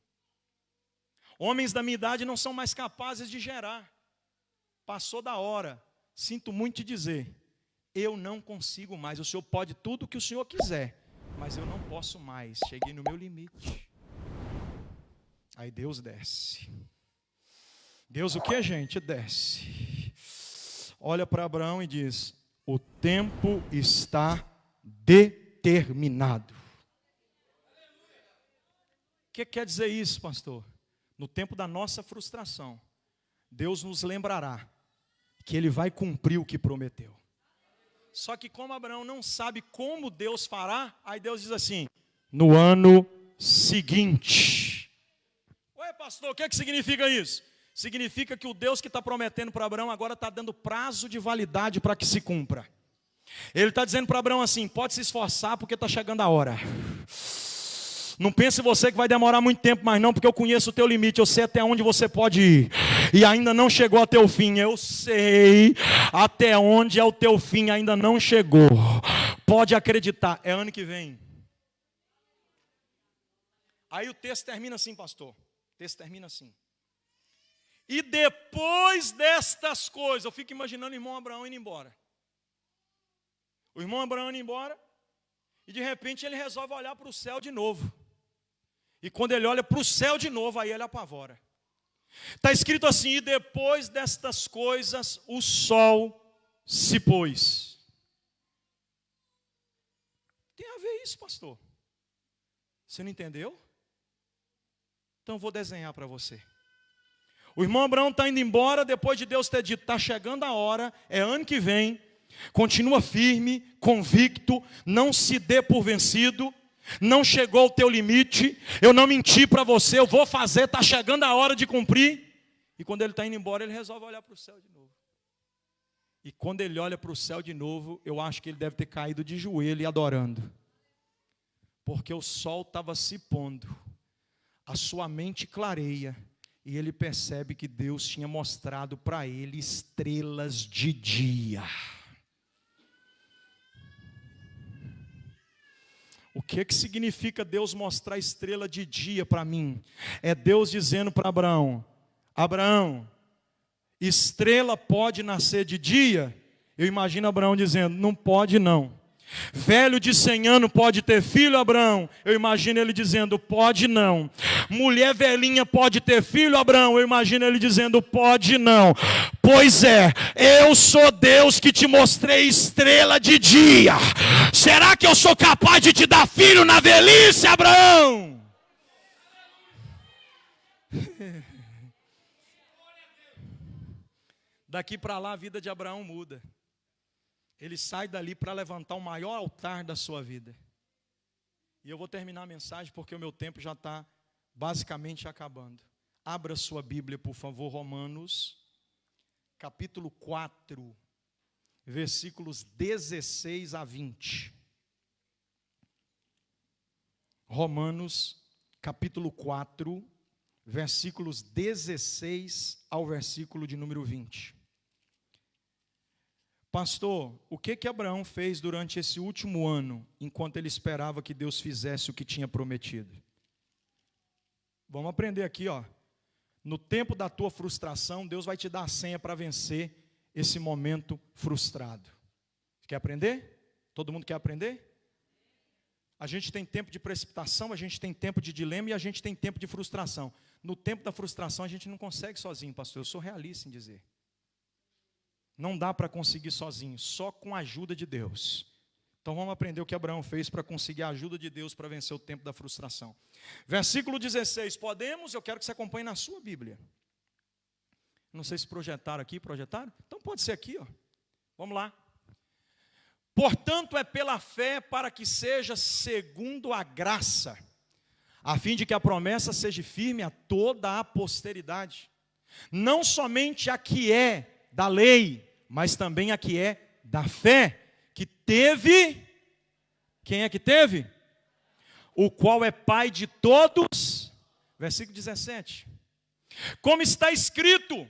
Homens da minha idade não são mais capazes de gerar. Passou da hora. Sinto muito te dizer, eu não consigo mais. O Senhor pode tudo o que o Senhor quiser, mas eu não posso mais. Cheguei no meu limite. Aí Deus desce. Deus o que, gente? Desce. Olha para Abraão e diz: o tempo está determinado. O que quer dizer isso, pastor? No tempo da nossa frustração, Deus nos lembrará que Ele vai cumprir o que prometeu. Só que como Abraão não sabe como Deus fará, aí Deus diz assim: no ano seguinte. Ué, pastor, o que significa isso? Significa que o Deus que está prometendo para Abraão agora está dando prazo de validade para que se cumpra. Ele está dizendo para Abraão assim: pode se esforçar porque está chegando a hora. Não pense você que vai demorar muito tempo mais não, porque eu conheço o teu limite, eu sei até onde você pode ir. E ainda não chegou até o fim, eu sei até onde é o teu fim, ainda não chegou. Pode acreditar, é ano que vem. Aí o texto termina assim, pastor. O texto termina assim: e depois destas coisas, eu fico imaginando o irmão Abraão indo embora. O irmão Abraão indo embora, e de repente ele resolve olhar para o céu de novo. E quando ele olha para o céu de novo, aí ele apavora. Está escrito assim: e depois destas coisas o sol se pôs. Tem a ver isso, pastor? Você não entendeu? Então eu vou desenhar para você. O irmão Abraão está indo embora, depois de Deus ter dito: está chegando a hora, é ano que vem. Continua firme, convicto, não se dê por vencido. Não chegou o teu limite, eu não menti para você, eu vou fazer, está chegando a hora de cumprir. E quando ele está indo embora, ele resolve olhar para o céu de novo. E quando ele olha para o céu de novo, eu acho que ele deve ter caído de joelho e adorando. Porque o sol estava se pondo, a sua mente clareia, e ele percebe que Deus tinha mostrado para ele estrelas de dia. O que significa Deus mostrar estrela de dia para mim? É Deus dizendo para Abraão: Abraão, estrela pode nascer de dia? Eu imagino Abraão dizendo: não pode não. Velho de 100 anos pode ter filho, Abraão? Eu imagino ele dizendo: pode não. Mulher velhinha pode ter filho, Abraão? Eu imagino ele dizendo: pode não. Pois é, eu sou Deus que te mostrei estrela de dia. Será que eu sou capaz de te dar filho na velhice, Abraão? Daqui para lá a vida de Abraão muda. Ele sai dali para levantar o maior altar da sua vida. E eu vou terminar a mensagem porque o meu tempo já está basicamente acabando. Abra sua Bíblia, por favor, Romanos, capítulo 4, versículos 16 a 20. Romanos, capítulo 4, versículos 16 ao versículo de número 20. Pastor, o que Abraão fez durante esse último ano, enquanto ele esperava que Deus fizesse o que tinha prometido? Vamos aprender aqui, ó. No tempo da tua frustração, Deus vai te dar a senha para vencer esse momento frustrado. Quer aprender? Todo mundo quer aprender? A gente tem tempo de precipitação, a gente tem tempo de dilema e a gente tem tempo de frustração. No tempo da frustração a gente não consegue sozinho, pastor. Eu sou realista em dizer. Não dá para conseguir sozinho, só com a ajuda de Deus. Então vamos aprender o que Abraão fez para conseguir a ajuda de Deus para vencer o tempo da frustração. Versículo 16, podemos? Eu quero que você acompanhe na sua Bíblia. Não sei se projetaram aqui, projetaram? Então pode ser aqui, ó. Vamos lá. Portanto é pela fé para que seja segundo a graça, a fim de que a promessa seja firme a toda a posteridade. Não somente a que é da lei, mas também a que é da fé, que teve, quem é que teve? O qual é Pai de todos, versículo 17. Como está escrito,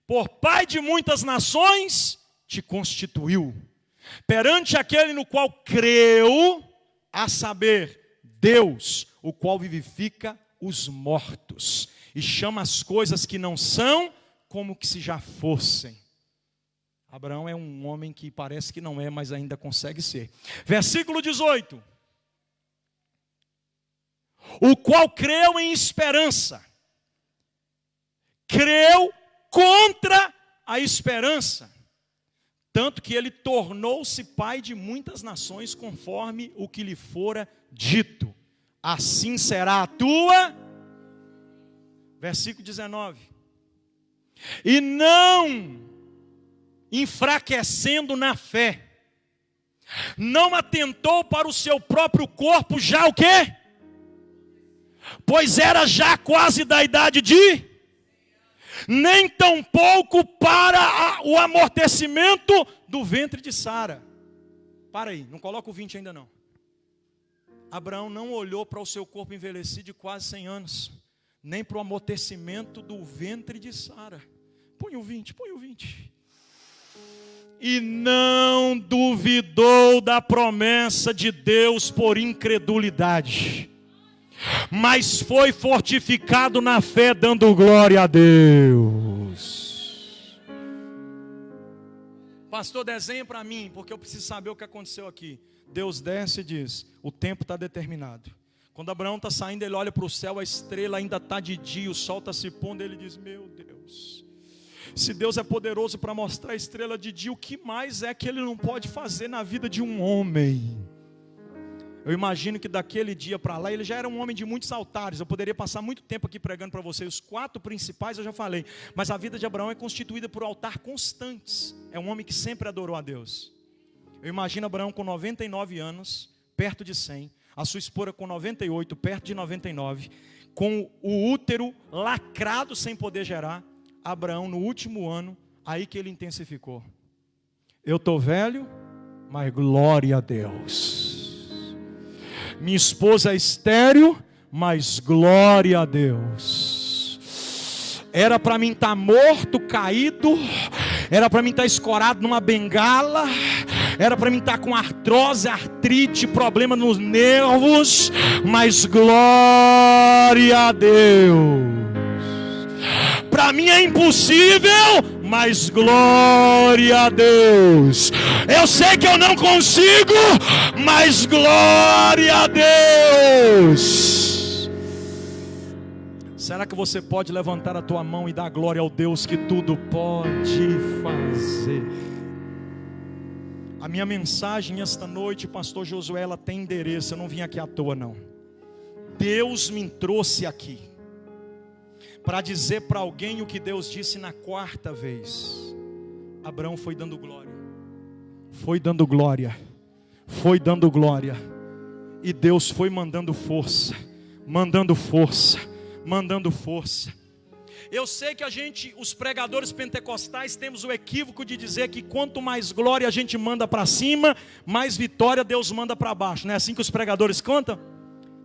por Pai de muitas nações te constituiu. perante aquele no qual creu, a saber, Deus, o qual vivifica os mortos e chama as coisas que não são como que se já fossem. Abraão é um homem que parece que não é, mas ainda consegue ser. Versículo 18. O qual creu em esperança. Creu contra a esperança. Tanto que ele tornou-se pai de muitas nações, conforme o que lhe fora dito. Assim será a tua. Versículo 19. E não enfraquecendo na fé, não atentou para o seu próprio corpo, já o quê? Pois era já quase da idade de, nem tampouco para o amortecimento do ventre de Sara. Para aí, não coloca o 20 ainda não. Abraão não olhou para o seu corpo envelhecido de quase 100 anos, nem para o amortecimento do ventre de Sara. Põe o 20, põe o 20. E não duvidou da promessa de Deus por incredulidade, mas foi fortificado na fé, dando glória a Deus. Pastor, desenha para mim, porque eu preciso saber o que aconteceu aqui. Deus desce e diz: o tempo está determinado. Quando Abraão está saindo, ele olha para o céu, a estrela ainda está de dia, o sol está se pondo, ele diz: meu Deus, se Deus é poderoso para mostrar a estrela de dia, o que mais é que Ele não pode fazer na vida de um homem? Eu imagino que daquele dia para lá, ele já era um homem de muitos altares. Eu poderia passar muito tempo aqui pregando para vocês. Os 4 principais eu já falei. Mas a vida de Abraão é constituída por altar constantes. É um homem que sempre adorou a Deus. Eu imagino Abraão com 99 anos, perto de 100. A sua esposa com 98, perto de 99. Com o útero lacrado sem poder gerar. Abraão no último ano, aí que ele intensificou. Eu estou velho, mas glória a Deus. Minha esposa é estéril, mas glória a Deus. Era para mim estar morto, caído. Era para mim estar escorado numa bengala. Era para mim estar com artrose, artrite, problema nos nervos. Mas glória a Deus. Para mim é impossível, mas glória a Deus. Eu sei que eu não consigo, mas glória a Deus. Será que você pode levantar a tua mão e dar glória ao Deus que tudo pode fazer? A minha mensagem esta noite, pastor Josué, ela tem endereço. Eu não vim aqui à toa não. Deus me trouxe aqui para dizer para alguém o que Deus disse na 4ª vez. Abraão foi dando glória. Foi dando glória. Foi dando glória. E Deus foi mandando força. Mandando força. Mandando força. Eu sei que os pregadores pentecostais, temos o equívoco de dizer que quanto mais glória a gente manda para cima, mais vitória Deus manda para baixo. Não é assim que os pregadores contam?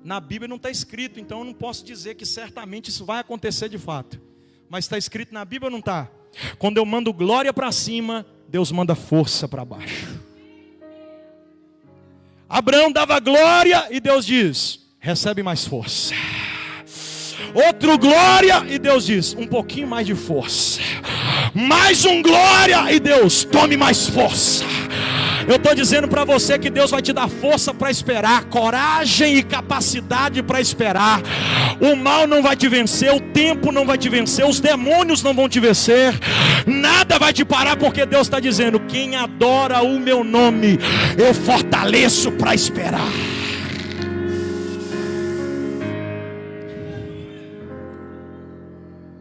Na Bíblia não está escrito, então eu não posso dizer que certamente isso vai acontecer de fato. Mas está escrito na Bíblia ou não está? Quando eu mando glória para cima, Deus manda força para baixo. Abraão dava glória e Deus diz: recebe mais força. Outro glória e Deus diz: um pouquinho mais de força. Mais um glória e Deus: tome mais força. Eu estou dizendo para você que Deus vai te dar força para esperar, coragem e capacidade para esperar. O mal não vai te vencer, o tempo não vai te vencer, os demônios não vão te vencer, nada vai te parar, porque Deus está dizendo: quem adora o meu nome, eu fortaleço para esperar.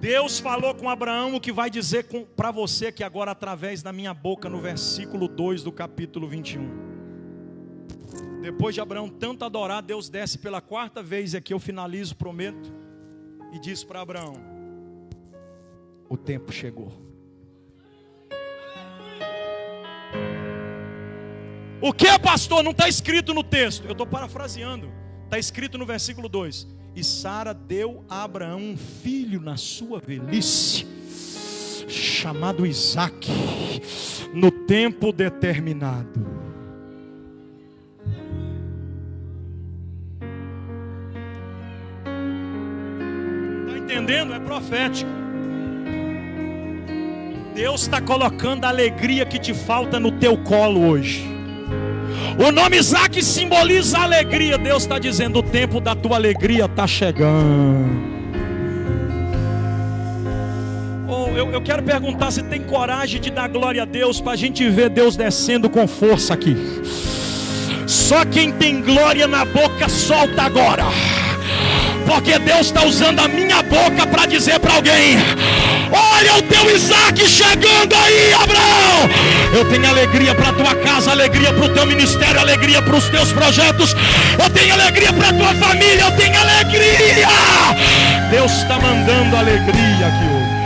Deus falou com Abraão o que vai dizer para você aqui agora através da minha boca no versículo 2 do capítulo 21. Depois de Abraão tanto adorar, Deus desce pela 4ª vez, e aqui eu finalizo, prometo, e diz para Abraão: o tempo chegou. O que, pastor? Não está escrito no texto. Eu estou parafraseando. Está escrito no versículo 2. E Sara deu a Abraão um filho na sua velhice, chamado Isaque, no tempo determinado. entendendo? É profético. Deus está colocando a alegria que te falta no teu colo hoje. O nome Isaac simboliza a alegria. Deus está dizendo: o tempo da tua alegria está chegando. Eu quero perguntar se tem coragem de dar glória a Deus, para a gente ver Deus descendo com força aqui. Só quem tem glória na boca solta agora, porque Deus está usando a minha boca para dizer para alguém: olha o teu Isaac chegando aí, Abraão. Eu tenho alegria para a tua casa, alegria para o teu ministério, alegria para os teus projetos. Eu tenho alegria para a tua família, eu tenho alegria. Deus está mandando alegria aqui hoje.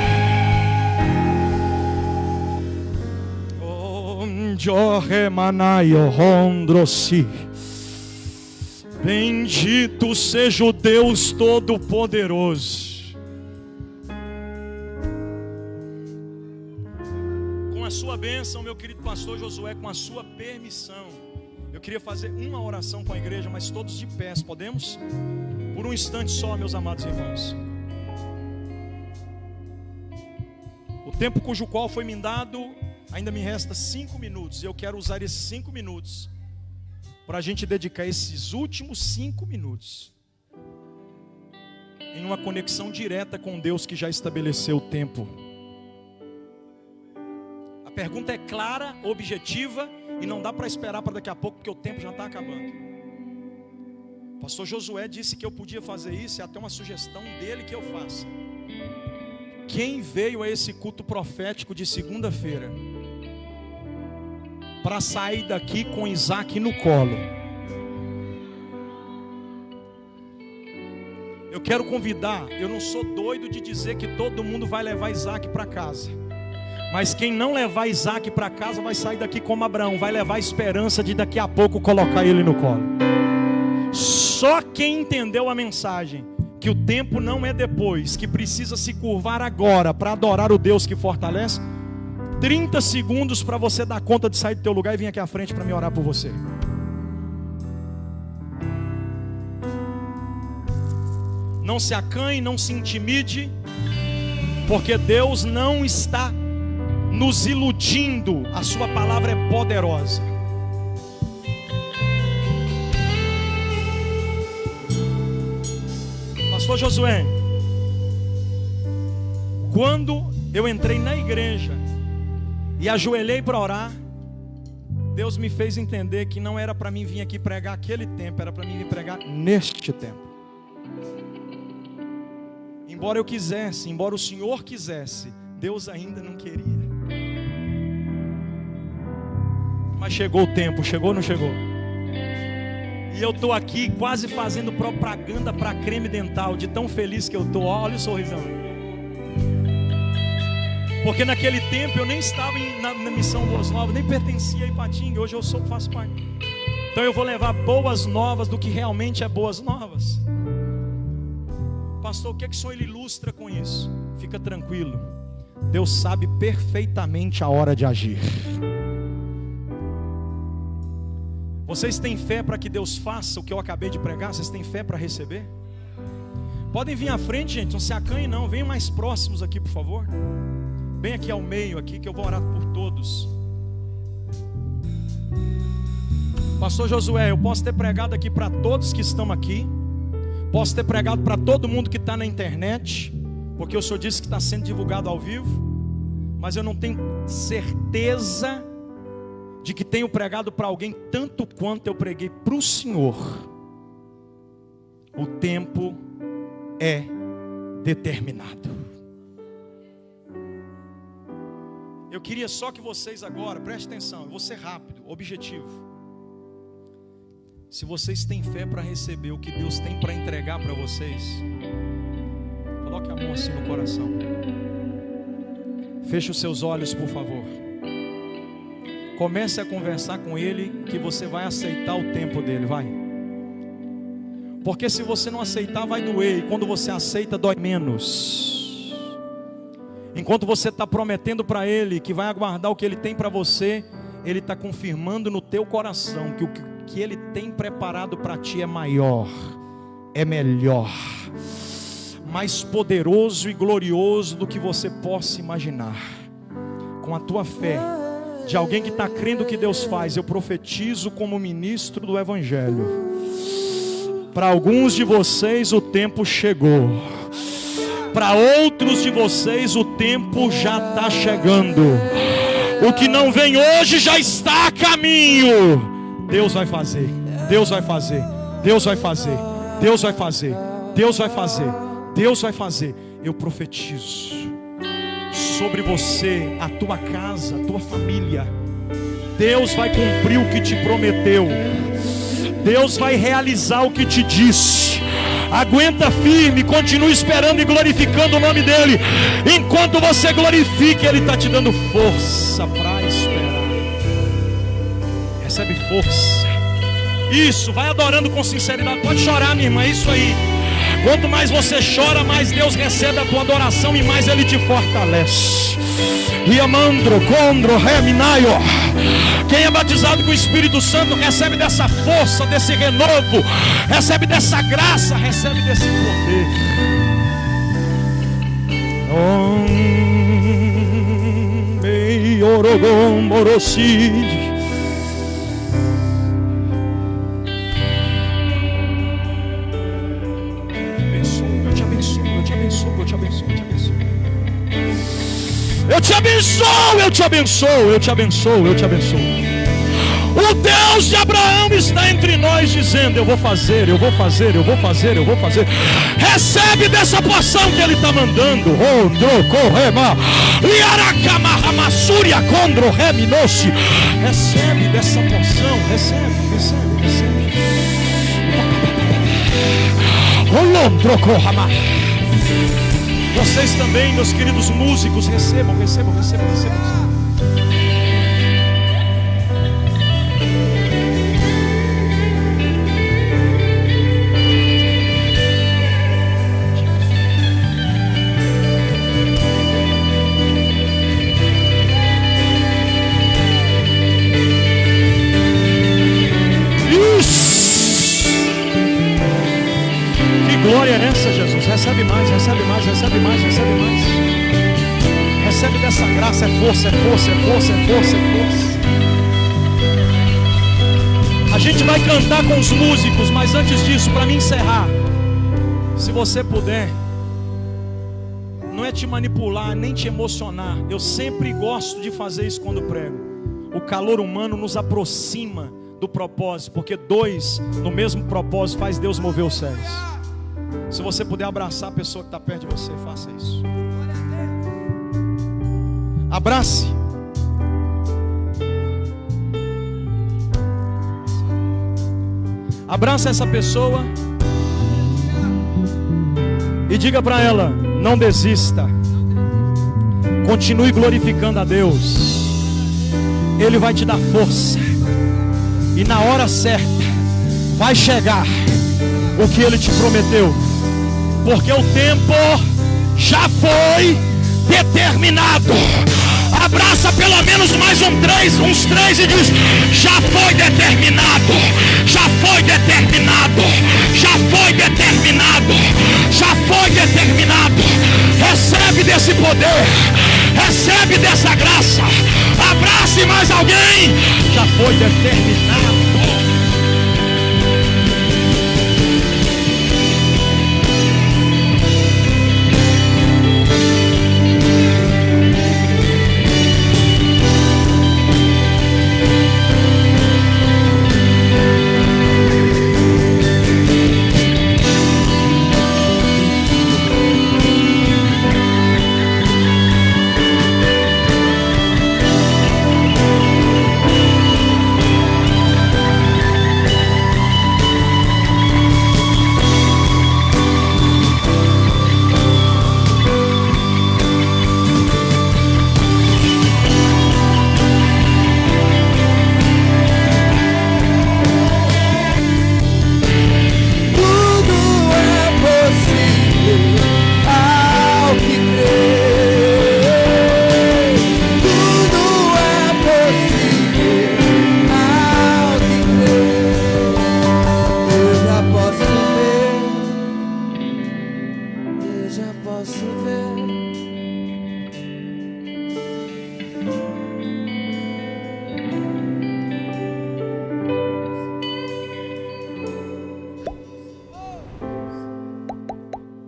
Bendito seja o Deus Todo-Poderoso. Com a sua bênção, meu querido pastor Josué, com a sua permissão, eu queria fazer uma oração com a igreja, mas todos de pé, podemos? Por um instante só, meus amados irmãos. O tempo cujo qual foi me dado, ainda me resta 5 minutos. E eu quero usar esses 5 minutos para a gente dedicar esses últimos 5 minutos em uma conexão direta com Deus que já estabeleceu o tempo. A pergunta é clara, objetiva, e não dá para esperar para daqui a pouco, porque o tempo já está acabando. O pastor Josué disse que eu podia fazer isso, é até uma sugestão dele que eu faça. Quem veio a esse culto profético de segunda-feira para sair daqui com Isaac no colo? Eu quero convidar, eu não sou doido de dizer que todo mundo vai levar Isaac para casa, mas quem não levar Isaac para casa vai sair daqui como Abraão, vai levar a esperança de daqui a pouco colocar ele no colo. Só quem entendeu a mensagem, que o tempo não é depois, que precisa se curvar agora para adorar o Deus que fortalece. 30 segundos para você dar conta de sair do teu lugar e vir aqui à frente para me orar por você. Não se acanhe, não se intimide, porque Deus não está nos iludindo. A sua palavra é poderosa. Pastor Josué, quando eu entrei na igreja e ajoelhei para orar, Deus me fez entender que não era para mim vir aqui pregar aquele tempo, era para mim vir pregar neste tempo. Embora eu quisesse, embora o Senhor quisesse, Deus ainda não queria. Mas chegou o tempo, chegou ou não chegou? E eu estou aqui quase fazendo propaganda para creme dental, de tão feliz que eu estou. Olha o sorrisão. Porque naquele tempo eu nem estava na missão Boas Novas, nem pertencia a Ipatinga, hoje eu faço parte. Então eu vou levar boas novas do que realmente é boas novas. Pastor, o que é que o senhor ilustra com isso? Fica tranquilo, Deus sabe perfeitamente a hora de agir. Vocês têm fé para que Deus faça o que eu acabei de pregar? Vocês têm fé para receber? Podem vir à frente, gente, não se acanhem não. Venham mais próximos aqui, por favor. Bem aqui ao meio, aqui, que eu vou orar por todos. Pastor Josué, eu posso ter pregado aqui para todos que estão aqui. Posso ter pregado para todo mundo que está na internet, porque o senhor disse que está sendo divulgado ao vivo. Mas eu não tenho certeza de que tenho pregado para alguém tanto quanto eu preguei para o Senhor. O tempo é determinado. Eu queria só que vocês agora, prestem atenção, eu vou ser rápido, objetivo. Se vocês têm fé para receber o que Deus tem para entregar para vocês, coloque a mão assim no coração. Feche os seus olhos, por favor. Comece a conversar com Ele, que você vai aceitar o tempo dele, vai. Porque se você não aceitar, vai doer. E quando você aceita, dói menos. Enquanto você está prometendo para Ele que vai aguardar o que Ele tem para você, Ele está confirmando no teu coração que o que Ele tem preparado para ti é maior, é melhor. mais poderoso e glorioso do que você possa imaginar. Com a tua fé, de alguém que está crendo que Deus faz, eu profetizo como ministro do Evangelho. Para alguns de vocês o tempo chegou. Para outros de vocês o tempo já está chegando. O que não vem hoje já está a caminho. Deus vai fazer. Deus vai fazer. Deus vai fazer. Deus vai fazer. Deus vai fazer. Deus vai fazer. Eu profetizo sobre você, a tua casa, a tua família. Deus vai cumprir o que te prometeu. Deus vai realizar o que te disse. Aguenta firme, continue esperando e glorificando o nome dEle. Enquanto você glorifica, Ele está te dando força para esperar. Recebe força. Isso, vai adorando com sinceridade. Pode chorar, minha irmã, é isso aí. Quanto mais você chora, mais Deus recebe a tua adoração e mais Ele te fortalece. Riamandro, condro, reminaio. Quem é batizado com o Espírito Santo recebe dessa força, desse renovo, recebe dessa graça, recebe desse poder. Eu te abençoo, eu te abençoo, eu te abençoo, eu te abençoo. O Deus de Abraão está entre nós dizendo: eu vou fazer, eu vou fazer, eu vou fazer, eu vou fazer. Recebe dessa porção que Ele está mandando. Recebe dessa porção, recebe, recebe, recebe. Vocês também, meus queridos músicos, recebam, recebam, recebam, recebam. Glória é essa, Jesus. Recebe mais, recebe mais, recebe mais, recebe mais. Recebe dessa graça, é força, é força, é força, é força, é força. A gente vai cantar com os músicos, mas antes disso, para me encerrar, se você puder, não é te manipular, nem te emocionar. Eu sempre gosto de fazer isso quando prego. O calor humano nos aproxima do propósito, porque dois no mesmo propósito faz Deus mover os céus. Se você puder abraçar a pessoa que está perto de você, faça isso. Abrace. Abraça essa pessoa e diga para ela: não desista. Continue glorificando a Deus. Ele vai te dar força. E na hora certa vai chegar o que Ele te prometeu. Porque o tempo já foi determinado. Abraça pelo menos mais uns três e diz: já foi determinado, já foi determinado, já foi determinado, já foi determinado. Recebe desse poder, recebe dessa graça. Abrace mais alguém. Já foi determinado.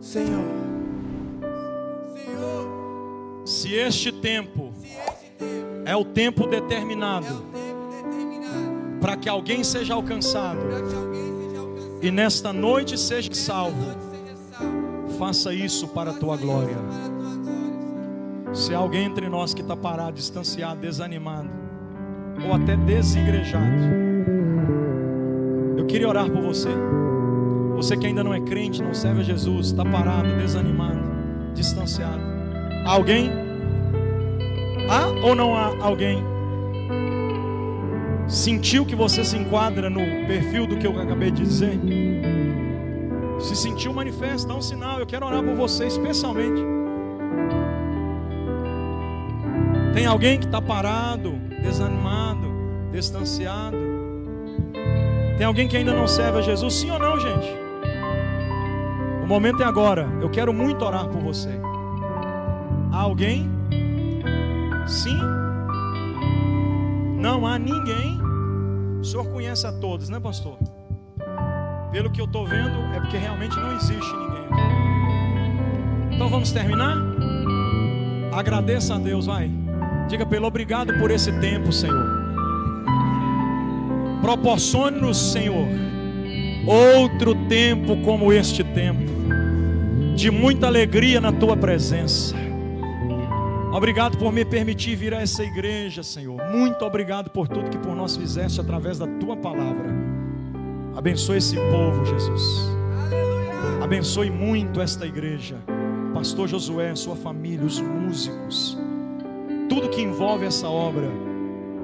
Senhor. Se este tempo é o tempo determinado para que alguém seja alcançado e nesta noite seja salvo, faça isso para a tua glória. Se há alguém entre nós que está parado, distanciado, desanimado ou até desigrejado, eu queria orar por você. Você que ainda não é crente, não serve a Jesus, está parado, desanimado, distanciado. Há alguém? Há ou não há alguém? Sentiu que você se enquadra no perfil do que eu acabei de dizer? Se sentiu, manifesta, dá um sinal. Eu quero orar por você especialmente. Tem alguém que está parado, desanimado, distanciado? Tem alguém que ainda não serve a Jesus? Sim ou não, gente? O momento é agora. Eu quero muito orar por você. Há alguém? Sim? Não há ninguém? O senhor conhece a todos, né, pastor? Pelo que eu estou vendo, é porque realmente não existe ninguém aqui. Então vamos terminar? Agradeça a Deus, vai. Diga para Ele: obrigado por esse tempo, Senhor. Proporcione-nos, Senhor, outro tempo como este tempo, de muita alegria na Tua presença. Obrigado por me permitir vir a essa igreja, Senhor. Muito obrigado por tudo que por nós fizeste através da Tua palavra. Abençoe esse povo, Jesus. Abençoe muito esta igreja. Pastor Josué, sua família, os músicos, tudo que envolve essa obra.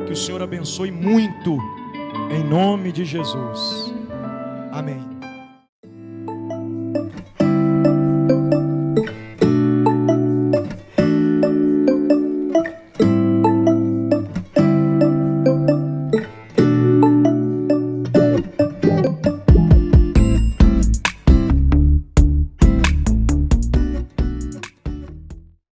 Que o Senhor abençoe muito, em nome de Jesus. Amém.